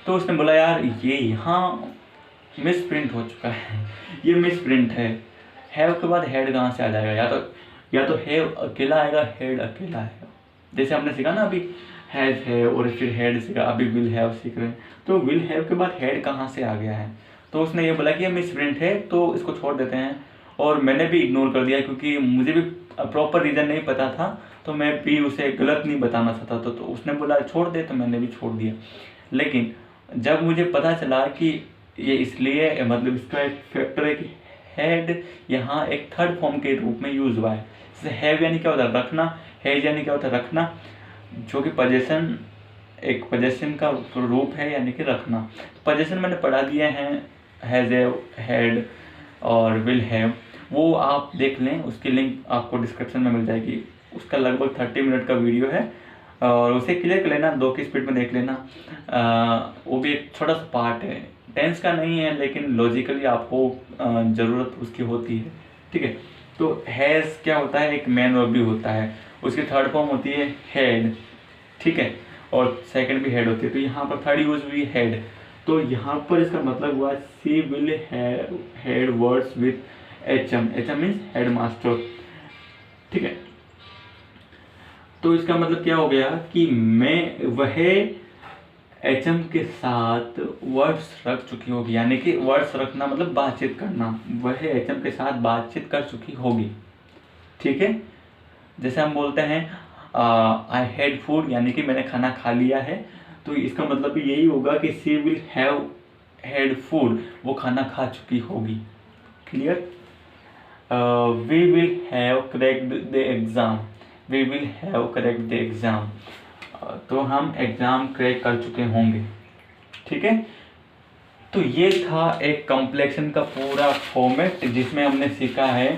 तो उसने बोला यार ये यहाँ मिस प्रिंट हो चुका है, ये मिस प्रिंट है, हैव के बाद हेड कहाँ से आ जाएगा? या तो हैव अकेला आएगा, हेड अकेला आएगा। जैसे हमने सीखा ना अभी, हैज़ है और फिर हेड सीखा, अभी विल हैव सीख रहे हैं। तो विल हैव के बाद हेड कहाँ से आ गया है? तो उसने ये बोला कि ये मिस प्रिंट है, तो इसको छोड़ देते हैं। और मैंने भी इग्नोर कर दिया, क्योंकि मुझे भी प्रॉपर रीज़न नहीं पता था, तो मैं भी उसे गलत नहीं बताना चाहता था। तो उसने बोला छोड़ दे, तो मैंने भी छोड़ दिया। लेकिन जब मुझे पता चला कि ये इसलिए, मतलब इसका एक फैक्टर है कि हैड यहाँ एक थर्ड फॉर्म के रूप में यूज हुआ है। जैसे हैव यानी क्या होता है रखना, हैज यानी क्या होता है रखना, जो कि पोजेशन एक पोजेशन का रूप है यानी कि रखना। पोजेशन मैंने पढ़ा दिए हैं, हैज, हैड और विल हैव, वो आप देख लें, उसकी लिंक आपको डिस्क्रिप्शन में मिल जाएगी। उसका लगभग 30 मिनट का वीडियो है और उसे क्लियर कर लेना, 2 की स्पीड में देख लेना। वो भी एक छोटा सा पार्ट है, टेंस का नहीं है लेकिन लॉजिकली आपको ज़रूरत उसकी होती है, ठीक है। तो हैज़ क्या होता है, एक मेन वर्ब भी होता है, उसकी थर्ड फॉर्म होती है हैड, ठीक है, और सेकंड भी हेड होती है। तो यहाँ पर थर्ड यूज हुई हेड, तो यहाँ पर इसका मतलब हुआ she will had words with HM, HM means head master, ठीक है। तो इसका मतलब क्या हो गया कि मैं वह एचएम के साथ वर्ड्स रख चुकी होगी, यानी कि वर्ड्स रखना मतलब बातचीत करना, वह एचएम के साथ बातचीत कर चुकी होगी, ठीक है। जैसे हम बोलते हैं आई हैड फूड, यानी कि मैंने खाना खा लिया है, तो इसका मतलब भी यही होगा कि she will have had food, वो खाना खा चुकी होगी, clear. We will have cracked the exam, we will have cracked the exam, तो हम एग्ज़ाम क्रैक कर चुके होंगे, ठीक है। तो ये था एक कॉम्प्लेक्शन का पूरा फॉर्मेट जिसमें हमने सीखा है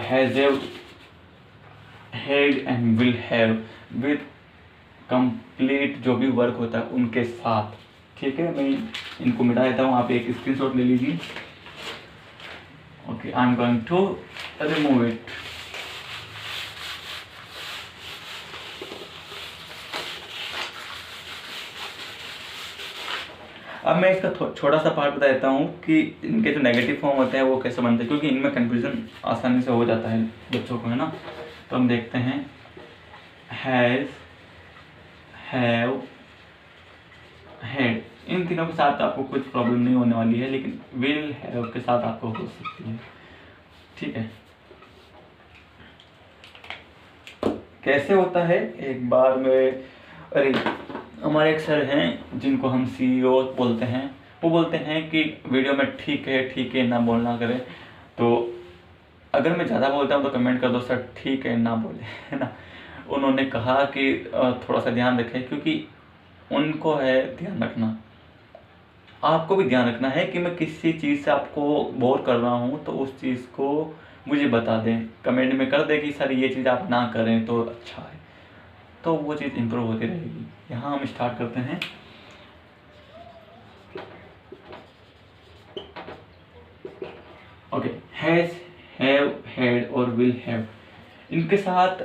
has, had and will have with complete जो भी वर्क होता है उनके साथ, ठीक है। मैं इनको मिटा देता हूँ, आप एक स्क्रीनशॉट ले लीजिए। Okay, I am going to remove it. अब मैं इसका छोटा सा पार्ट बता देता हूँ कि इनके जो नेगेटिव फॉर्म होते हैं वो कैसे बनते हैं, क्योंकि इनमें कंफ्यूजन आसानी से हो जाता है बच्चों को, है ना। तो हम देखते हैं हैज़, हैव, हैड, इन तीनों के साथ आपको कुछ प्रॉब्लम नहीं होने वाली है, लेकिन विल हैव के साथ आपको हो सकती है, ठीक है। कैसे होता है एक बार में, अरे हमारे एक सर हैं जिनको हम CEO बोलते हैं, वो बोलते हैं कि वीडियो में ठीक है ना बोलना करें। तो अगर मैं ज़्यादा बोलता हूँ तो कमेंट कर दो सर ठीक है ना बोले, है ना। उन्होंने कहा कि थोड़ा सा ध्यान रखें, क्योंकि उनको है ध्यान रखना, आपको भी ध्यान रखना है कि मैं किसी चीज़ से आपको बोर कर रहा हूँ तो उस चीज़ को मुझे बता दें, कमेंट में कर दें कि सर ये चीज़ आप ना करें तो अच्छा है, तो वो चीज़ इम्प्रूव होती रहेगी। यहाँ हम स्टार्ट करते हैं। ओके, हैज़, हैव, हैड और विल हैव, इनके साथ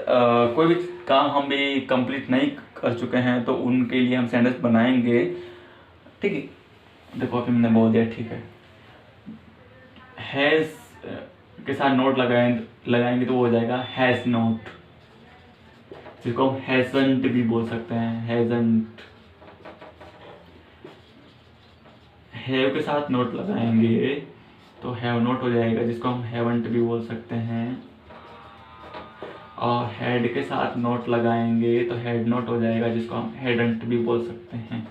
कोई भी काम हम भी कंप्लीट नहीं कर चुके हैं तो उनके लिए हम सेंटेंस बनाएंगे, ठीक है। देखो अभी मैंने बोल दिया, ठीक है। हैज़ के साथ नोट लगाएंगे तो वो हो जाएगा हैज़ नोट, जिसको हम हैज़ंट भी बोल सकते हैं, हैज़ंट। हैव के साथ नोट लगाएंगे तो हैव नोट हो जाएगा, जिसको हम हैवंट भी बोल सकते हैं। और हैड के साथ नोट लगाएंगे तो हैड नोट हो जाएगा, जिसको हम हैडंट भी बोल सकते हैं।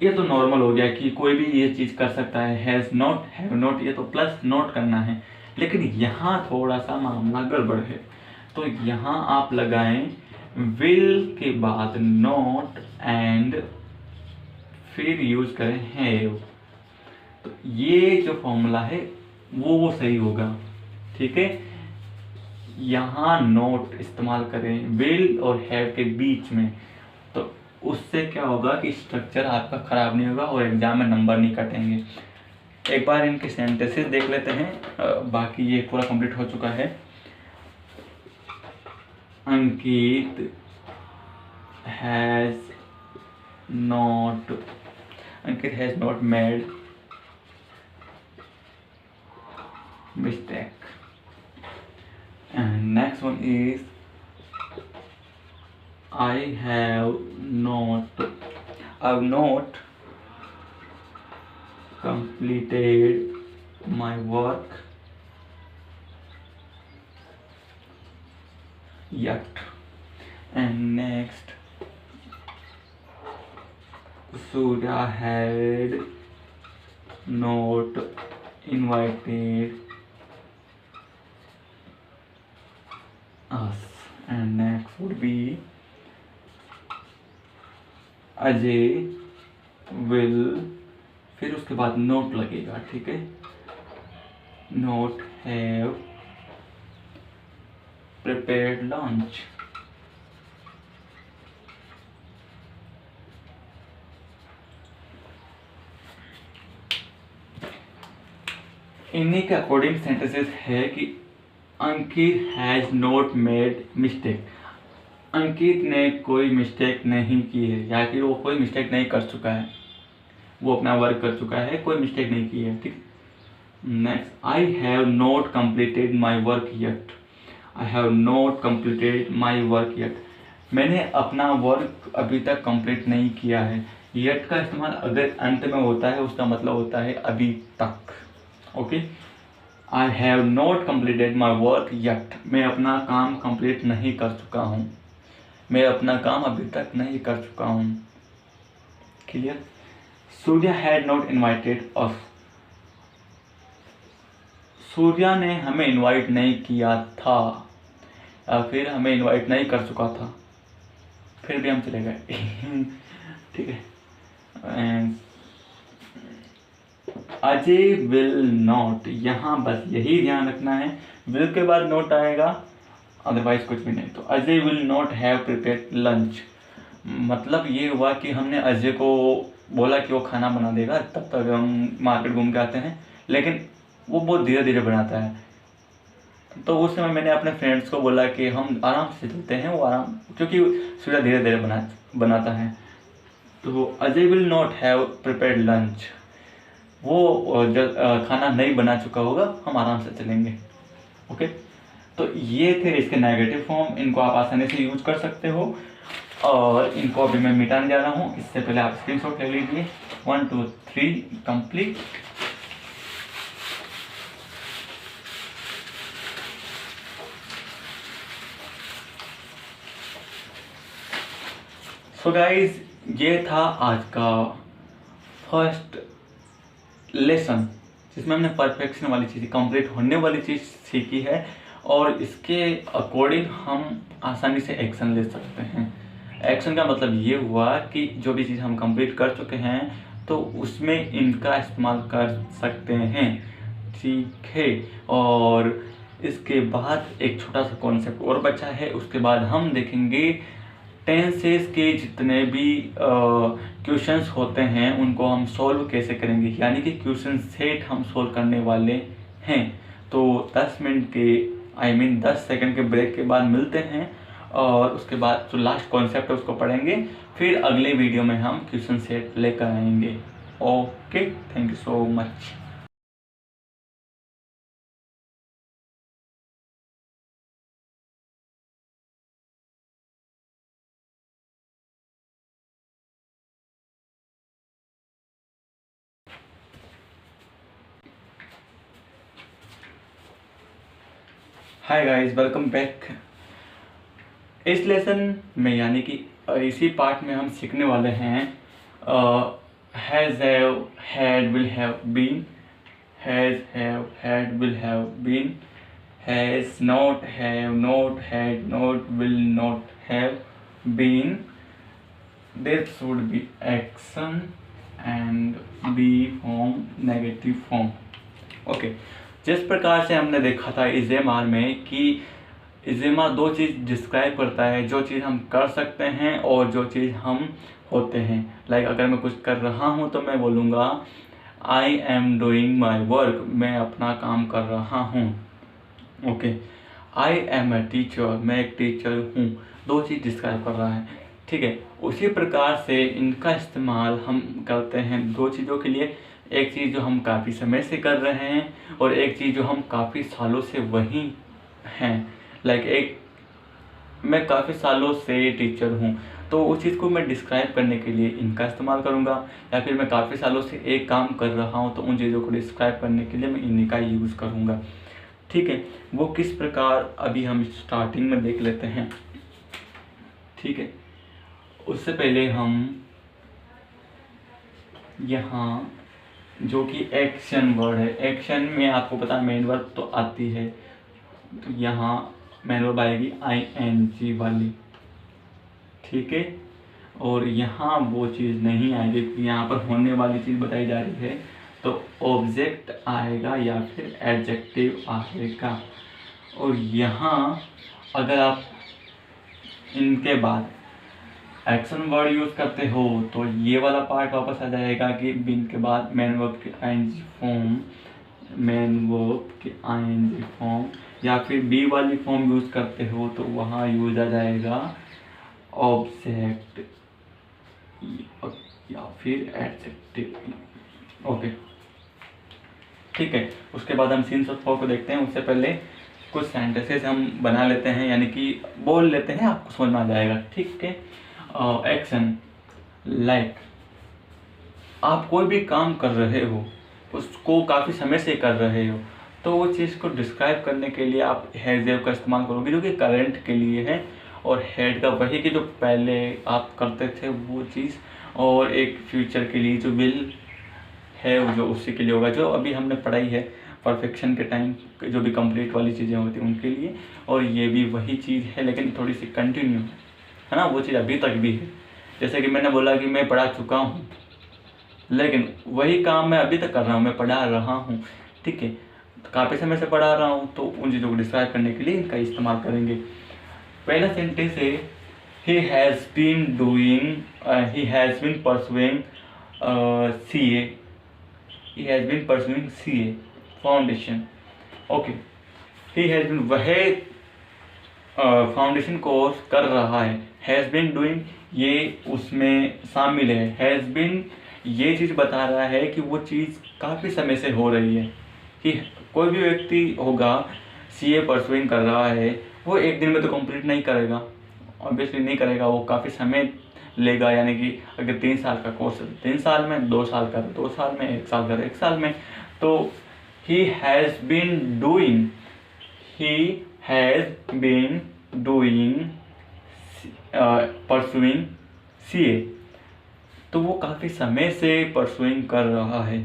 ये तो नॉर्मल हो गया कि कोई भी ये चीज़ कर सकता है, हैज़ नोट, हैव नोट, ये तो प्लस नोट करना है। लेकिन यहाँ थोड़ा सा मामला गड़बड़ है, तो यहाँ आप लगाएं विल के बाद नोट एंड फिर यूज करें हैव, तो ये जो फॉर्मूला है वो सही होगा, ठीक है। यहाँ नोट इस्तेमाल करें विल और हैव के बीच में, तो उससे क्या होगा कि स्ट्रक्चर आपका ख़राब नहीं होगा और एग्ज़ाम में नंबर नहीं कटेंगे। एक बार इनके सेंटेंसेस देख लेते हैं, बाकी ये पूरा कंप्लीट हो चुका है। Ankit has not made mistake, and next one is I've not completed my work yet, and next Surya had not invited us, and next would be Ajay will, फिर उसके बाद नोट लगेगा, ठीक है, नोट हैव प्रिपेयर्ड लंच। इन्हीं के according sentences है कि अंकित हैज नॉट मेड मिस्टेक, अंकित ने कोई मिस्टेक नहीं की है, या फिर वो कोई मिस्टेक नहीं कर चुका है, वो अपना वर्क कर चुका है, कोई मिस्टेक नहीं की है, ठीक। Next, I have not completed my work yet, I have not completed my work yet, मैंने अपना वर्क अभी तक कंप्लीट नहीं किया है। येट का इस्तेमाल अगर अंत में होता है उसका मतलब होता है अभी तक, okay. I have not completed my work yet, मैं अपना काम कंप्लीट नहीं कर चुका हूँ, मैं अपना काम अभी तक नहीं कर चुका हूँ, clear. Surya had not invited us, Surya ने हमें इनवाइट नहीं किया था, या फिर हमें इनवाइट नहीं कर चुका था, फिर भी हम चले गए ठीक है। अजय विल नॉट, यहाँ बस यही ध्यान रखना है, विल के बाद नोट आएगा, अदरवाइज कुछ भी नहीं। तो Ajay will not have prepared lunch, मतलब ये हुआ कि हमने अजय को बोला कि वो खाना बना देगा, तब तक हम मार्केट घूम के आते हैं, लेकिन वो बहुत धीरे धीरे बनाता है। तो उस समय मैंने अपने फ्रेंड्स को बोला कि हम आराम से चलते हैं, वो आराम, क्योंकि सूर्या धीरे धीरे बनाता है। तो Ajay will not have prepared lunch, वो खाना नहीं बना चुका होगा, हम आराम से चलेंगे, ओके। तो ये थे इसके नेगेटिव फॉर्म, इनको आप आसानी से यूज कर सकते हो, और इनको अभी मैं मिटाने जा रहा हूँ। इससे पहले आप स्क्रीनशॉट ले लीजिए। 1 2 3 कंप्लीट। सो गाइज, ये था आज का फर्स्ट लेसन, जिसमें हमने परफेक्शन वाली चीज़, कंप्लीट होने वाली चीज़ सीखी है, और इसके अकॉर्डिंग हम आसानी से एक्शन ले सकते हैं। एक्शन का मतलब ये हुआ कि जो भी चीज़ हम कंप्लीट कर चुके हैं तो उसमें इनका इस्तेमाल कर सकते हैं, ठीक है। और इसके बाद एक छोटा सा कॉन्सेप्ट और बचा है, उसके बाद हम देखेंगे टेंसेस के जितने भी क्वेश्चंस होते हैं उनको हम सॉल्व कैसे करेंगे, यानी कि क्वेश्चन सेट हम सॉल्व करने वाले हैं। तो 10 मिनट के 10 सेकंड के ब्रेक के बाद मिलते हैं, और उसके बाद जो लास्ट कॉन्सेप्ट है उसको पढ़ेंगे, फिर अगले वीडियो में हम क्वेश्चन सेट लेकर आएंगे। Okay, thank you so much. Hi guys, welcome back. इस लेसन में यानी कि इसी पार्ट में हम सीखने वाले हैं has, have, had, will have, been, has, have, had, will have, been, has not, have not, had not, will not have, been, this would be action, and be form negative form. Okay, जिस प्रकार से हमने देखा था इज़ेमार में कि इज़ेमार दो चीज़ describe करता है, जो चीज़ हम कर सकते हैं और जो चीज़ हम होते हैं। लाइक अगर मैं कुछ कर रहा हूँ तो मैं बोलूँगा I am doing my work, मैं अपना काम कर रहा हूँ, okay. I am a teacher, मैं एक टीचर हूँ, दो चीज़ डिस्क्राइब कर रहा है, ठीक है। उसी प्रकार से इनका इस्तेमाल हम करते हैं दो चीज़ों के लिए, एक चीज़ जो हम काफ़ी समय से कर रहे हैं और एक चीज़ जो हम काफ़ी सालों से वहीं हैं। लाइक मैं काफ़ी सालों से टीचर हूँ, तो उस चीज़ को मैं डिस्क्राइब करने के लिए इनका इस्तेमाल करूँगा, या फिर मैं काफ़ी सालों से एक काम कर रहा हूँ तो उन चीज़ों को डिस्क्राइब करने के लिए मैं इनका यूज़ करूँगा, ठीक है। वो किस प्रकार अभी हम स्टार्टिंग में देख लेते हैं, ठीक है। उससे पहले हम यहाँ जो कि एक्शन वर्ड है। एक्शन में आपको पता है मेन वर्ब तो आती है, तो यहाँ मेन वर्ब आएगी ing वाली, ठीक है। और यहाँ वो चीज़ नहीं आएगी कि यहाँ पर होने वाली चीज़ बताई जा रही है, तो ऑब्जेक्ट आएगा या फिर एडजेक्टिव आएगा। और यहाँ अगर आप इनके बाद एक्शन वर्ड यूज़ करते हो तो ये वाला पार्ट वापस आ जाएगा कि बीन के बाद मेन वर्ब के आईएनजी फॉर्म, मेन वर्ब के आईएनजी फॉर्म, या फिर बी वाली फॉर्म यूज़ करते हो तो वहाँ यूज आ जाएगा ऑब्जेक्ट या फिर एडजेक्टिव। ओके, ठीक है। उसके बाद हम सीन्स ऑफ फॉर को देखते हैं। उससे पहले कुछ सेंटेंसेस हम बना लेते हैं, यानी कि बोल लेते हैं, आपको समझ में आ जाएगा, ठीक है। एक्शन, लाइक आप कोई भी काम कर रहे हो, उसको काफ़ी समय से कर रहे हो, तो वो चीज़ को डिस्क्राइब करने के लिए आप हैज़ हैव का इस्तेमाल करोगे, जो कि करंट के लिए है, और हैड का वही कि जो पहले आप करते थे वो चीज़, और एक फ्यूचर के लिए जो विल है जो उसी के लिए होगा, जो अभी हमने पढ़ाई है परफेक्शन के टाइम, जो भी कंप्लीट वाली चीज़ें होती हैं उनके लिए। और ये भी वही चीज़ है, लेकिन थोड़ी सी कंटिन्यू है ना, वो चीज़ अभी तक भी है। जैसे कि मैंने बोला कि मैं पढ़ा चुका हूँ, लेकिन वही काम मैं अभी तक कर रहा हूँ, मैं पढ़ा रहा हूँ, ठीक है। काफ़ी समय से पढ़ा रहा हूँ, तो उन चीज़ों को डिस्क्राइब करने के लिए इनका इस्तेमाल करेंगे। पहला सेंटेंस है he has been doing he has been pursuing CA, he has been pursuing CA foundation. Okay, he has been वह फाउंडेशन कोर्स कर रहा है। हैज़ बिन डूइंग ये उसमें शामिल है। हैज़ बिन ये चीज़ बता रहा है कि वो चीज़ काफ़ी समय से हो रही है, कि कोई भी व्यक्ति होगा CA परसुइंग कर रहा है, वो एक दिन में तो कंप्लीट नहीं करेगा, ऑब्वियसली नहीं करेगा, वो काफ़ी समय लेगा। यानी कि अगर 3 साल का कोर्स है 3 साल में, 2 साल का 2 साल में, 1 साल का 1 साल में। तो he has been doing, he has been doing pursuing CA, तो वो काफ़ी समय से परसुइंग कर रहा है।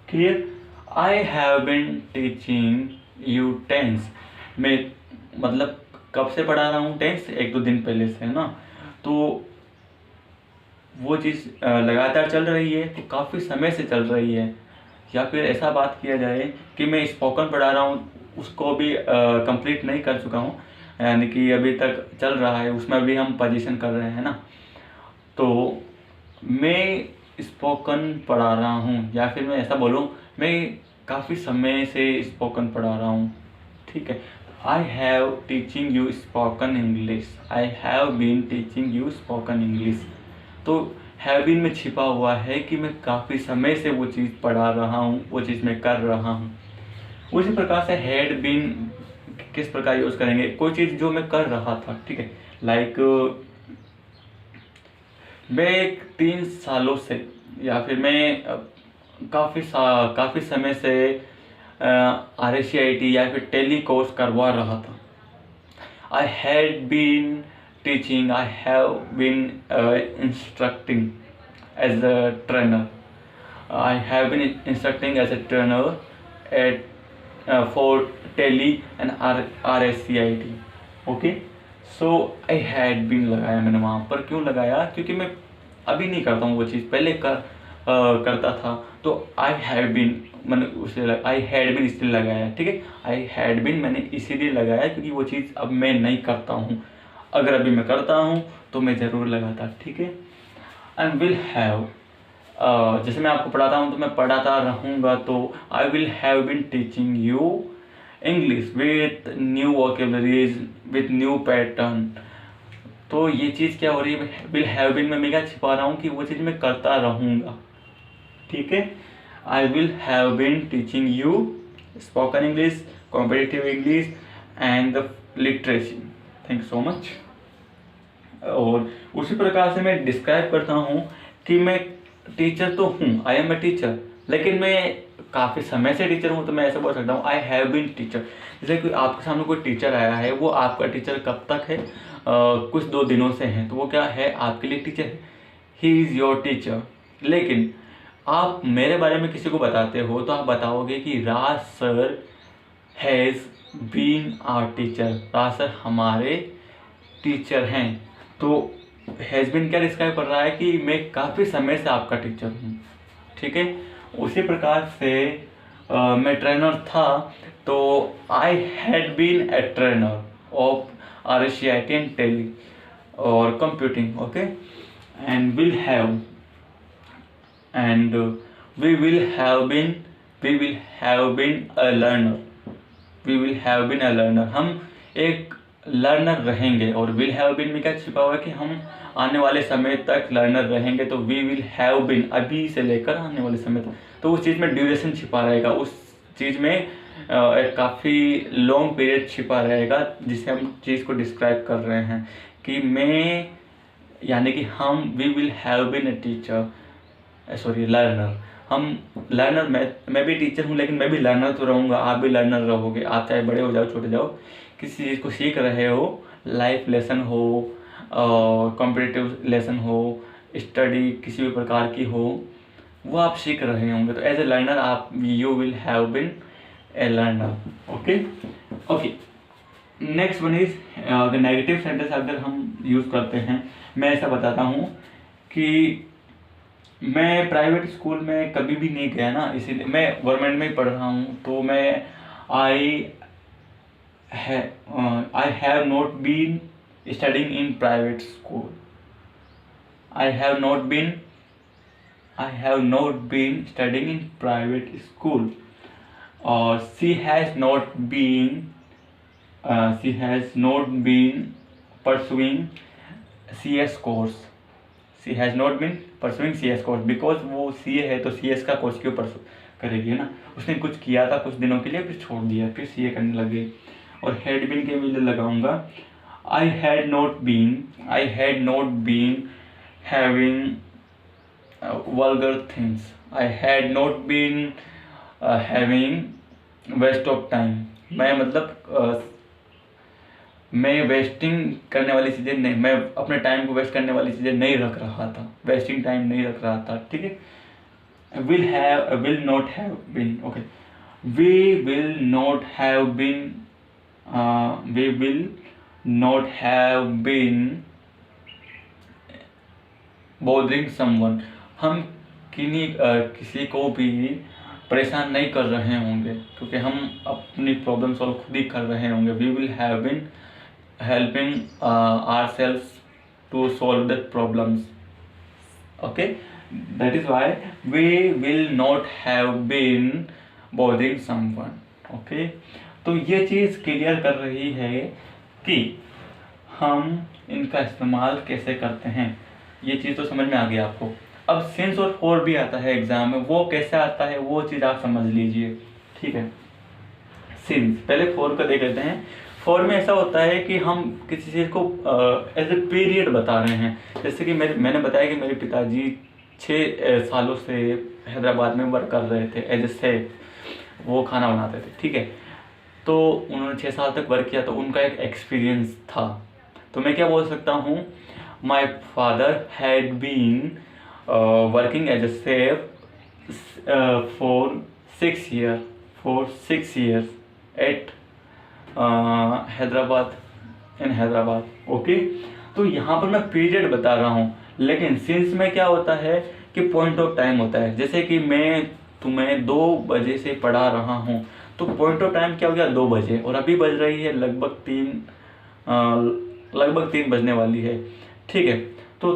Clear. I have been teaching you tense, मैं मतलब कब से पढ़ा रहा हूँ टेंस, 1-2 दिन पहले से, है ना। तो वो चीज़ लगातार चल रही है, तो काफ़ी समय से चल रही है। या फिर ऐसा बात किया जाए कि मैं स्पोकन पढ़ा रहा हूँ, उसको भी कंप्लीट नहीं कर चुका हूँ, यानी कि अभी तक चल रहा है, उसमें भी हम पोजीशन कर रहे हैं ना। तो मैं स्पोकन पढ़ा रहा हूँ, या फिर मैं ऐसा बोलूँ मैं काफ़ी समय से स्पोकन पढ़ा रहा हूँ, ठीक है। I have teaching you spoken English, I have been teaching you spoken English. तो हैव बीन में छिपा हुआ है कि मैं काफ़ी समय से वो चीज़ पढ़ा रहा हूँ, वो चीज़ मैं कर रहा हूँ। उसी प्रकार से हैड बीन किस प्रकार यूज़ करेंगे, कोई चीज़ जो मैं कर रहा था, ठीक है। लाइक मैं 3 सालों से, या फिर मैं काफ़ी समय से RSCIT या फिर टेली कोर्स करवा रहा था। I had been teaching, I have been instructing as a trainer, I have been instructing as a trainer at for Tally and RSCIT। Okay, so I had been लगाया मैंने वहाँ पर। क्यों लगाया? क्योंकि मैं अभी नहीं करता हूँ वो चीज़, पहले करता था। तो आई हैव बीन मैंने उसे आई हैड बीन इसलिए लगाया, ठीक है। आई हैड बीन मैंने इसीलिए लगाया क्योंकि वो चीज़ अब मैं नहीं करता हूँ। अगर अभी मैं करता हूँ तो मैं ज़रूर लगाता, ठीक है। एंड विल हैव, जैसे मैं आपको पढ़ाता हूँ तो मैं पढ़ाता रहूँगा, तो I will have been teaching you English with new vocabularies with new pattern. तो ये चीज़ क्या हो रही है, विल हैव बीन में मैं क्या छिपा रहा हूँ कि वो चीज़ मैं करता रहूँगा, ठीक है। I will have been teaching you spoken English, competitive English and the literacy. Thank you so much. और उसी प्रकार से मैं डिस्क्राइब करता हूँ कि मैं टीचर तो हूँ, आई एम ए टीचर, लेकिन मैं काफ़ी समय से टीचर हूँ, तो मैं ऐसे बोल सकता हूँ आई हैव बीन टीचर। जैसे कि आपके सामने कोई टीचर आया है, वो आपका टीचर कब तक है? कुछ 2 दिनों से हैं, तो वो क्या है? आपके लिए टीचर है, ही इज़ योर टीचर। लेकिन आप मेरे बारे में किसी को बताते हो तो आप बताओगे कि Raj sir has been our teacher, Raj sir हमारे टीचर हैं। तो हैज़ बीन क्या डिस्क्राइब कर रहा है कि मैं काफ़ी समय से आपका टीचर हूँ, ठीक है। उसी प्रकार से मैं ट्रेनर था, तो I had been a trainer of RCIT Tally और computing, okay. And will have and we will have been a learner, हम एक लर्नर रहेंगे। और विल हैव बीन में क्या छिपा हुआ है कि हम आने वाले समय तक लर्नर रहेंगे। तो वी विल हैव बीन अभी से लेकर आने वाले समय तक, तो उस चीज़ में ड्यूरेशन छिपा रहेगा, उस चीज़ में एक काफ़ी लॉन्ग पीरियड छिपा रहेगा जिसे हम चीज़ को डिस्क्राइब कर रहे हैं कि मैं, यानी कि हम we will have been a teacher, sorry learner. हम लर्नर, मैं भी टीचर हूँ लेकिन मैं भी लर्नर तो रहूँगा, आप भी लर्नर रहोगे। आप चाहे बड़े हो जाओ छोटे जाओ, किसी चीज़ को सीख रहे हो, लाइफ लेसन हो, कॉम्पिटिटिव लेसन हो, स्टडी किसी भी प्रकार की हो, वो आप सीख रहे होंगे। तो एज ए लर्नर आप, you will have been a learner, okay. Next one is negative sentence अगर हम यूज़ करते हैं। मैं ऐसा बताता हूँ कि मैं प्राइवेट स्कूल में कभी भी नहीं गया ना, इसीलिए मैं गवर्नमेंट में ही पढ़ रहा हूँ। तो मैं I have not been studying in private school, I have not been studying in private school. और she has not been pursuing CS course, she has not been pursuing CS course, because वो CA है तो CS का course क्यों परसू करेगी, है ना। उसने कुछ किया था कुछ दिनों के लिए, फिर छोड़ दिया, फिर CA करने लगे। और हैड बीन के लिए लगाऊंगा I had not been having vulgar things, I had not been having waste of time. मैं मतलब मैं वेस्टिंग करने वाली चीज़ें नहीं, मैं अपने टाइम को वेस्ट करने वाली चीज़ें नहीं रख रहा था, वेस्टिंग टाइम नहीं रख रहा था, ठीक है। Will not have been, okay. We will not have been bothering someone, हम किसी को भी परेशान नहीं कर रहे होंगे क्योंकि हम अपनी प्रॉब्लम सॉल्व खुद ही कर रहे होंगे। We will have been helping ourselves to solve the problems, okay. That is why we will not have been bothering someone, okay. तो ये चीज़ क्लियर कर रही है कि हम इनका इस्तेमाल कैसे करते हैं। ये चीज़ तो समझ में आ गया आपको। अब सिंस और फॉर भी आता है एग्जाम में, वो कैसे आता है वो चीज़ आप समझ लीजिए, ठीक है। सिंस, पहले फॉर का देख लेते हैं। फॉर में ऐसा होता है कि हम किसी चीज़ को एज ए पीरियड बता रहे हैं। जैसे कि मैंने बताया कि मेरे पिताजी 6 सालों से हैदराबाद में वर्क कर रहे थे एज ए शेफ, वो खाना बनाते थे, ठीक है। तो उन्होंने 6 साल तक वर्क किया, तो उनका एक एक्सपीरियंस था। तो मैं क्या बोल सकता हूँ, my father had been working as a chef for 6 years at Hyderabad, okay. तो यहाँ पर मैं पीरियड बता रहा हूँ, लेकिन सिंस में क्या होता है कि पॉइंट ऑफ टाइम होता है। जैसे कि मैं तुम्हें 2 बजे से पढ़ा रहा हूँ, तो पॉइंट ऑफ टाइम क्या हो गया 2 बजे, और अभी बज रही है लगभग 3 बजने वाली है, ठीक है। तो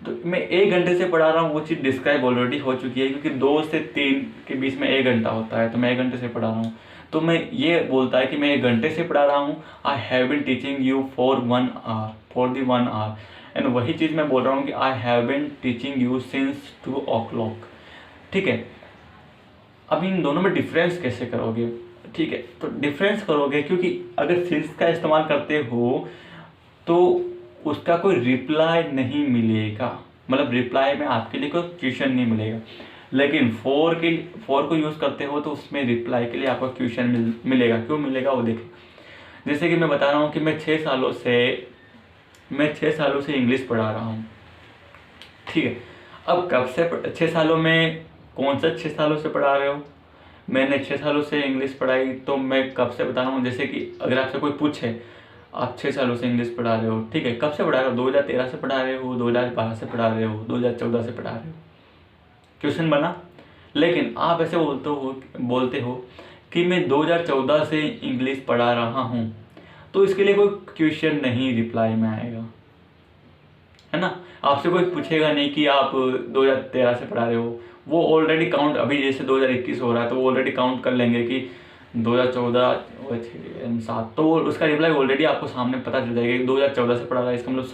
मैं 1 घंटे से पढ़ा रहा हूँ, वो चीज़ डिस्क्राइब ऑलरेडी हो चुकी है, क्योंकि 2 से 3 के बीच में 1 घंटा होता है, तो मैं 1 घंटे से पढ़ा रहा हूँ। तो मैं ये बोलता है कि मैं 1 घंटे से पढ़ा रहा हूँ, I have been teaching you for 1 hour, for the 1 hour। And वही चीज़ मैं बोल रहा हूँ कि I have been teaching you since 2 o'clock, ठीक है। अब इन दोनों में डिफरेंस कैसे करोगे, ठीक है। तो डिफरेंस करोगे क्योंकि अगर सिंस का इस्तेमाल करते हो तो उसका कोई रिप्लाई नहीं मिलेगा, मतलब रिप्लाई में आपके लिए कोई क्वेश्चन नहीं मिलेगा। लेकिन फॉर को यूज़ करते हो तो उसमें रिप्लाई के लिए आपको क्वेश्चन मिलेगा। क्यों मिलेगा वो देखिए। जैसे कि मैं बता रहा हूँ कि मैं 6 सालों से इंग्लिश पढ़ा रहा हूँ, ठीक है। अब कब से 6 सालों में कौन सा 6 सालों से पढ़ा रहे हो? मैंने 6 सालों से इंग्लिश पढ़ाई, तो मैं कब से बता रहा हूँ। जैसे कि अगर आपसे कोई पूछे आप 6 सालों से इंग्लिश पढ़ा रहे हो, ठीक है, कब से पढ़ा रहे हो? 2013 से पढ़ा रहे हो, 2012 से पढ़ा रहे हो, 2014 से पढ़ा रहे हो, क्वेश्चन बना। लेकिन आप ऐसे बोलते हो कि मैं 2014 से इंग्लिश पढ़ा रहा हूँ, तो इसके लिए कोई क्वेश्चन नहीं रिप्लाई में आएगा, है ना। आपसे कोई पूछेगा नहीं कि आप 2013 से पढ़ा रहे हो, वो ऑलरेडी काउंट, अभी जैसे 2021 हो रहा है तो वो ऑलरेडी काउंट कर लेंगे कि 2014 7, तो उसका रिप्लाई ऑलरेडी आपको सामने पता चल जाएगा कि 2014 से पढ़ा रहा है, इसका मतलब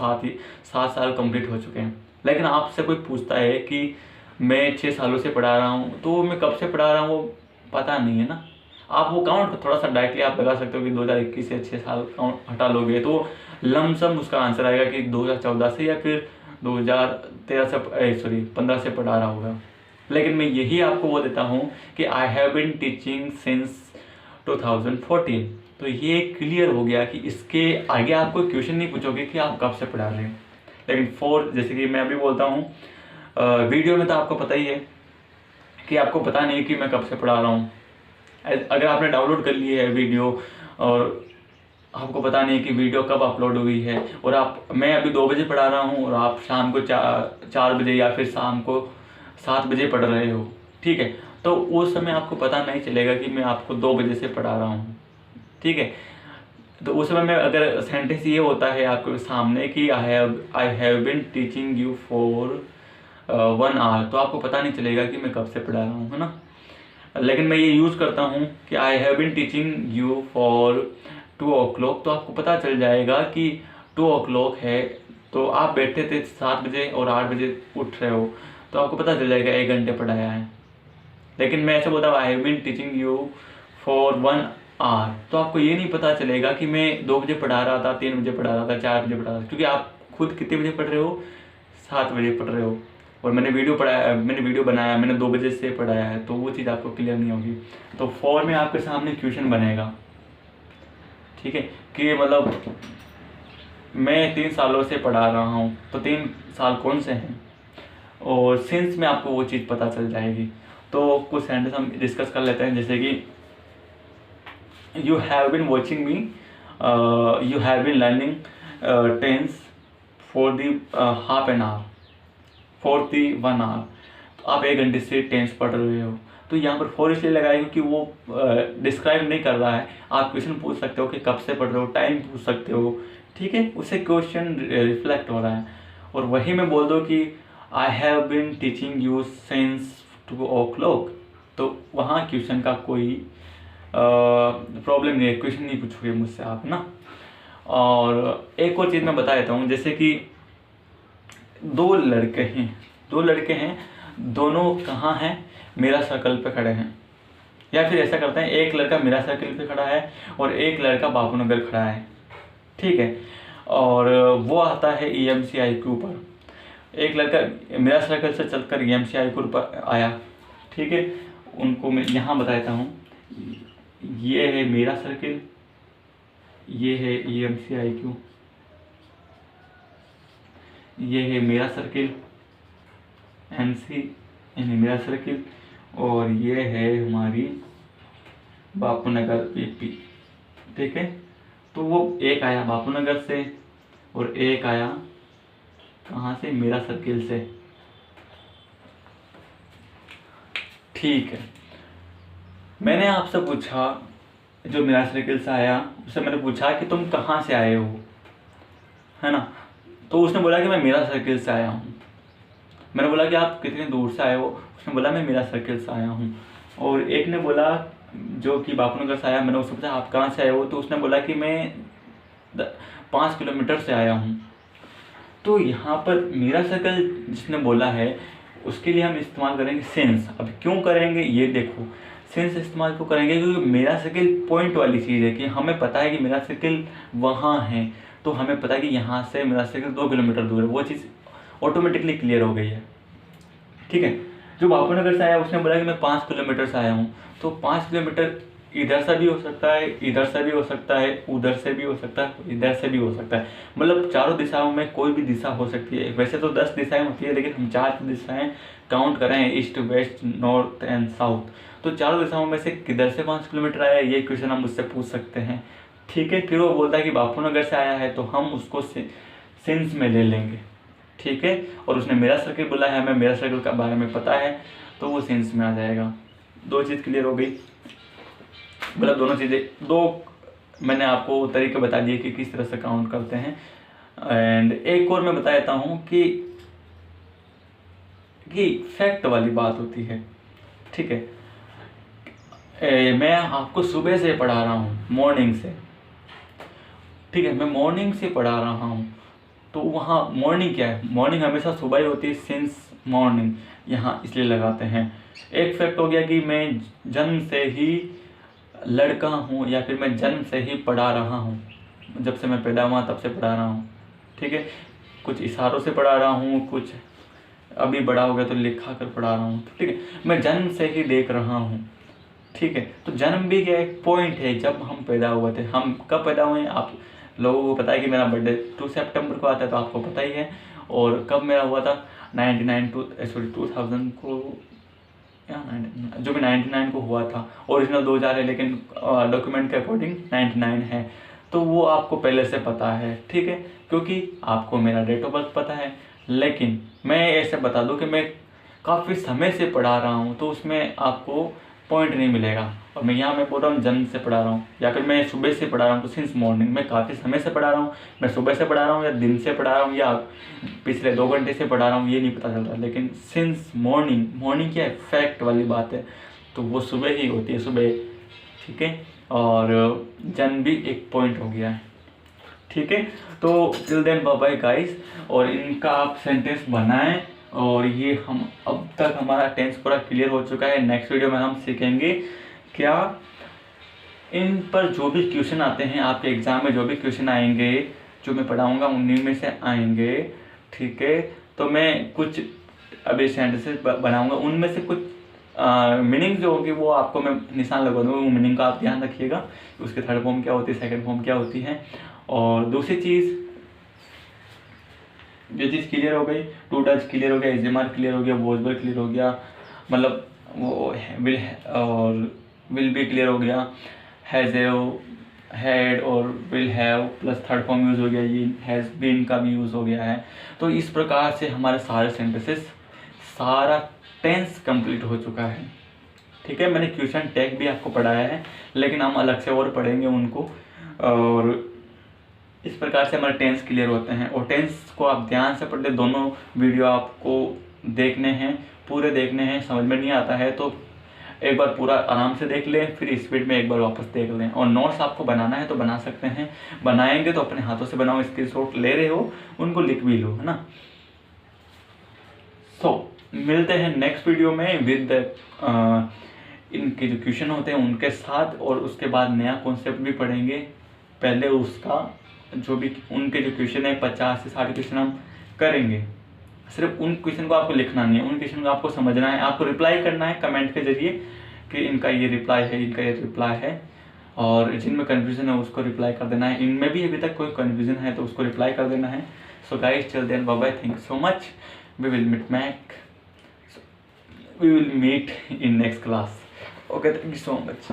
7 साल कंप्लीट हो चुके हैं। लेकिन आपसे कोई पूछता है कि मैं 6 सालों से पढ़ा रहा हूँ, तो मैं कब से पढ़ा रहा हूँ वो पता नहीं है ना। आप वो काउंट थोड़ा सा डायरेक्टली आप लगा सकते हो कि 2021 से 6 साल काउंट हटा लोगे तो लमसम उसका आंसर आएगा कि 2014 से या फिर 2013 से, सॉरी 15 से पढ़ा रहा होगा। लेकिन मैं यही आपको वो देता हूँ कि I have been teaching since 2014, तो ये क्लियर हो गया कि इसके आगे आपको क्वेश्चन नहीं पूछोगे कि आप कब से पढ़ा रहे हैं। लेकिन जैसे कि मैं अभी बोलता हूँ वीडियो में, तो आपको पता ही है कि आपको पता नहीं कि मैं कब से पढ़ा रहा हूँ। अगर आपने डाउनलोड कर ली है वीडियो और आपको पता नहीं कि वीडियो कब अपलोड हुई है, और मैं अभी 2 बजे पढ़ा रहा हूँ और आप शाम को 4 बजे या फिर शाम को 7 बजे पढ़ रहे हो, ठीक है, तो उस समय आपको पता नहीं चलेगा कि मैं आपको 2 बजे से पढ़ा रहा हूँ, ठीक है। तो उस समय में अगर सेंटेंस ये होता है आपके सामने कि I have been teaching you for 1 hour, तो आपको पता नहीं चलेगा कि मैं कब से पढ़ा रहा हूँ, है ना। लेकिन मैं ये यूज़ करता हूँ कि I have been teaching you for 2 o'clock, तो आपको पता चल जाएगा कि 2 o'clock है, तो आप बैठे थे 7 बजे और 8 बजे उठ रहे हो, तो आपको पता चल जाएगा 1 घंटे पढ़ाया है। लेकिन मैं ऐसे बोलता हूँ I have been teaching you for 1 hour, तो आपको ये नहीं पता चलेगा कि मैं 2 बजे पढ़ा रहा था, 3 बजे पढ़ा रहा था, 4 बजे पढ़ा रहा था, क्योंकि आप खुद कितने बजे पढ़ रहे हो? 7 बजे पढ़ रहे हो, और मैंने वीडियो बनाया, मैंने 2 बजे से पढ़ाया है, तो वो चीज़ आपको क्लियर नहीं होगी। तो 4 में आपके सामने क्वेश्चन बनेगा, ठीक है, कि मतलब मैं 3 सालों से पढ़ा रहा हूँ, तो 3 साल कौन से हैं, और सिंस में आपको वो चीज़ पता चल जाएगी। तो कुछ सेंटेंस हम डिस्कस कर लेते हैं, जैसे कि you have been watching me, you have been learning tense for the half an hour, for the 1 hour, तो आप 1 घंटे से टेंस पढ़ रहे हो। तो यहाँ पर फॉर इसलिए लगाएगा कि वो डिस्क्राइब नहीं कर रहा है। आप क्वेश्चन पूछ सकते हो कि कब से पढ़ रहे हो, टाइम पूछ सकते हो, ठीक है, उससे क्वेश्चन रिफ्लेक्ट हो रहा है। और वही मैं बोल दो कि I have been teaching you since 2 o'clock, तो वहाँ क्वेश्चन का कोई प्रॉब्लम नहीं है, क्वेश्चन नहीं पूछोगे मुझसे आप, ना। और एक और चीज़ मैं बता देता हूँ, जैसे कि 2 लड़के हैं, दोनों कहाँ हैं? मेरा सर्कल पे खड़े हैं। या फिर ऐसा करते हैं, एक लड़का मेरा सर्कल पे खड़ा है और एक लड़का बापूनगर खड़ा है, ठीक है, और वो आता है EMCIQ पर। एक लड़का मेरा सर्कल से चलकर EMCIQ पर आया, ठीक है, उनको मैं यहाँ बताता हूँ, ये है मेरा सर्कल, ये है EMCIQ, ये है मेरा सर्कल MC यानी मेरा सर्कल, और ये है हमारी बापूनगर PP, ठीक है। तो वो एक आया बापूनगर से और एक आया कहाँ से? मेरा सर्कल से, ठीक है। मैंने आपसे पूछा, जो मेरा सर्कल से आया उससे मैंने पूछा कि तुम कहाँ से आए हो, है ना, तो उसने बोला कि मैं मेरा सर्कल से आया हूँ। मैंने बोला कि आप कितने दूर से आए हो? उसने बोला मैं मेरा सर्कल से आया हूँ। और एक ने बोला जो कि बापूनगर से आया, मैंने उससे पूछा आप कहाँ से आए हो, तो उसने बोला कि मैं 5 किलोमीटर से आया हूँ। तो यहाँ पर मेरा सर्कल जिसने बोला है उसके लिए हम इस्तेमाल करेंगे सिंस। अब क्यों करेंगे ये देखो, सिंस इस्तेमाल क्यों करेंगे? क्योंकि मेरा सर्कल पॉइंट वाली चीज़ है कि हमें पता है कि मेरा सर्कल वहाँ है, तो हमें पता है कि यहाँ से मेरा सर्कल 2 किलोमीटर दूर है, वो चीज़ ऑटोमेटिकली क्लियर हो गई है, ठीक है। जो बापूनगर से आया उसने बोला कि मैं 5 किलोमीटर से आया हूँ, तो 5 किलोमीटर इधर से भी हो सकता है, इधर से भी हो सकता है, उधर से भी हो सकता है, इधर से भी हो सकता है। मतलब चारों दिशाओं में कोई भी दिशा हो सकती है। वैसे तो 10 दिशाएं होती है, लेकिन हम 4 दिशाएं काउंट करें, east, west, north and south. तो चारों दिशाओं में से किधर से 5 किलोमीटर आया, ये क्वेश्चन हम मुझसे पूछ सकते हैं। ठीक है, फिर वो बोलता है कि बापू नगर से आया है, तो हम उसको सिंस में ले लेंगे। ठीक है, और उसने मेरा सर्किल बोला है, हमें मेरा सर्किल के बारे में पता है, तो वो सिंस में आ जाएगा। 2 चीज़ क्लियर हो गई। मतलब दोनों चीज़ें, 2 मैंने आपको तरीके बता दिए कि किस तरह से काउंट करते हैं। एंड एक और मैं बता देता हूँ कि फैक्ट वाली बात होती है। ठीक है, मैं आपको सुबह से पढ़ा रहा हूँ, मॉर्निंग से। ठीक है, मैं मॉर्निंग से पढ़ा रहा हूँ, तो वहाँ मॉर्निंग क्या है, मॉर्निंग हमेशा सुबह ही होती है, सिंस मॉर्निंग यहाँ इसलिए लगाते हैं। एक फैक्ट हो गया कि मैं जन्म से ही लड़का हूँ, या फिर मैं जन्म से ही पढ़ा रहा हूँ, जब से मैं पैदा हुआ तब से पढ़ा रहा हूँ। ठीक है, कुछ इशारों से पढ़ा रहा हूँ, कुछ अभी बड़ा हो गया तो लिखा कर पढ़ा रहा हूँ। ठीक है, मैं जन्म से ही देख रहा हूँ। ठीक है, तो जन्म भी क्या एक पॉइंट है, जब हम पैदा हुए थे। हम कब पैदा हुए हैं, आप लोगों को पता है कि मेरा बर्थडे 2 सितंबर को आता है, तो आपको पता ही है। और कब मेरा हुआ था, 2000 को, या 99, जो भी 99 को हुआ था। ओरिजिनल 2000 है, लेकिन डॉक्यूमेंट के अकॉर्डिंग 99 है। तो वो आपको पहले से पता है। ठीक है, क्योंकि आपको मेरा डेट ऑफ बर्थ पता है। लेकिन मैं ऐसे बता दूं कि मैं काफ़ी समय से पढ़ा रहा हूं, तो उसमें आपको पॉइंट नहीं मिलेगा। और मैं यहाँ मैं बोल रहा हूँ जन्म से पढ़ा रहा हूँ, या फिर मैं सुबह से पढ़ा रहा हूँ, तो सिंस मॉर्निंग। मैं काफ़ी समय से पढ़ा रहा हूँ, मैं सुबह से पढ़ा रहा हूँ, या दिन से पढ़ा रहा हूँ, या पिछले 2 घंटे से पढ़ा रहा हूँ, ये नहीं पता चल रहा। लेकिन सिंस मॉर्निंग, मॉर्निंग क्या है, फैक्ट वाली बात है, तो वो सुबह ही होती है, सुबह। ठीक है, और जन्म भी एक पॉइंट हो गया है। ठीक है, तो till then bye bye guys. और इनका आप सेंटेंस बनाएं। और ये हम अब तक हमारा टेंस पूरा क्लियर हो चुका है। नेक्स्ट वीडियो में हम सीखेंगे क्या इन पर जो भी क्वेश्चन आते हैं, आपके एग्जाम में जो भी क्वेश्चन आएंगे, जो मैं पढ़ाऊंगा उन्हीं में से आएंगे। ठीक है, तो मैं कुछ अभी सेंटेंसेस बनाऊंगा, उनमें से कुछ मीनिंग जो होगी वो आपको मैं निशान लगा दूंगा, वो मीनिंग का आप ध्यान रखिएगा। उसके थर्ड फॉर्म क्या होती है, सेकंड फॉर्म क्या होती है। और दूसरी चीज़, जो चीज़ क्लियर हो गई, टू टच क्लियर हो गया, एजेमार क्लियर हो गया, वॉजबर क्लियर हो गया, मतलब वो विल बी क्लियर हो गया, हैज़ हैड और will have plus third form use हो गया, ये हैज़ बीन का भी यूज़ हो गया है। तो इस प्रकार से हमारे सारे सेंटेंसेस, सारा टेंस कंप्लीट हो चुका है। ठीक है, मैंने क्वेश्चन टैग भी आपको पढ़ाया है, लेकिन हम अलग से और पढ़ेंगे उनको। और इस प्रकार से हमारे टेंस क्लियर होते हैं। और टेंस को आप ध्यान से पढ़ते, दोनों वीडियो आपको देखने हैं, पूरे देखने हैं। समझ में नहीं आता है तो एक बार पूरा आराम से देख लें, फिर स्पीड में एक बार वापस देख लें। और नोट्स आपको बनाना है तो बना सकते हैं, बनाएंगे तो अपने हाथों से बनाओ, स्क्रीनशॉट ले रहे हो उनको लिख भी लो, है ना। मिलते हैं नेक्स्ट वीडियो में विद इनके जो क्वेश्चन होते हैं उनके साथ, और उसके बाद नया कॉन्सेप्ट भी पढ़ेंगे। पहले उसका जो भी उनके जो क्वेश्चन है 50 से 60 क्वेश्चन हम करेंगे। सिर्फ उन क्वेश्चन को आपको लिखना नहीं है, उन क्वेश्चन को आपको समझना है, आपको रिप्लाई करना है कमेंट के जरिए कि इनका ये रिप्लाई है, इनका ये रिप्लाई है। और जिनमें कन्फ्यूजन है उसको रिप्लाई कर देना है। इनमें भी अभी तक कोई कन्फ्यूजन है तो उसको रिप्लाई कर देना है। So guys, till then bye bye, thank you so much, we will meet in next class. Okay, thank you so much.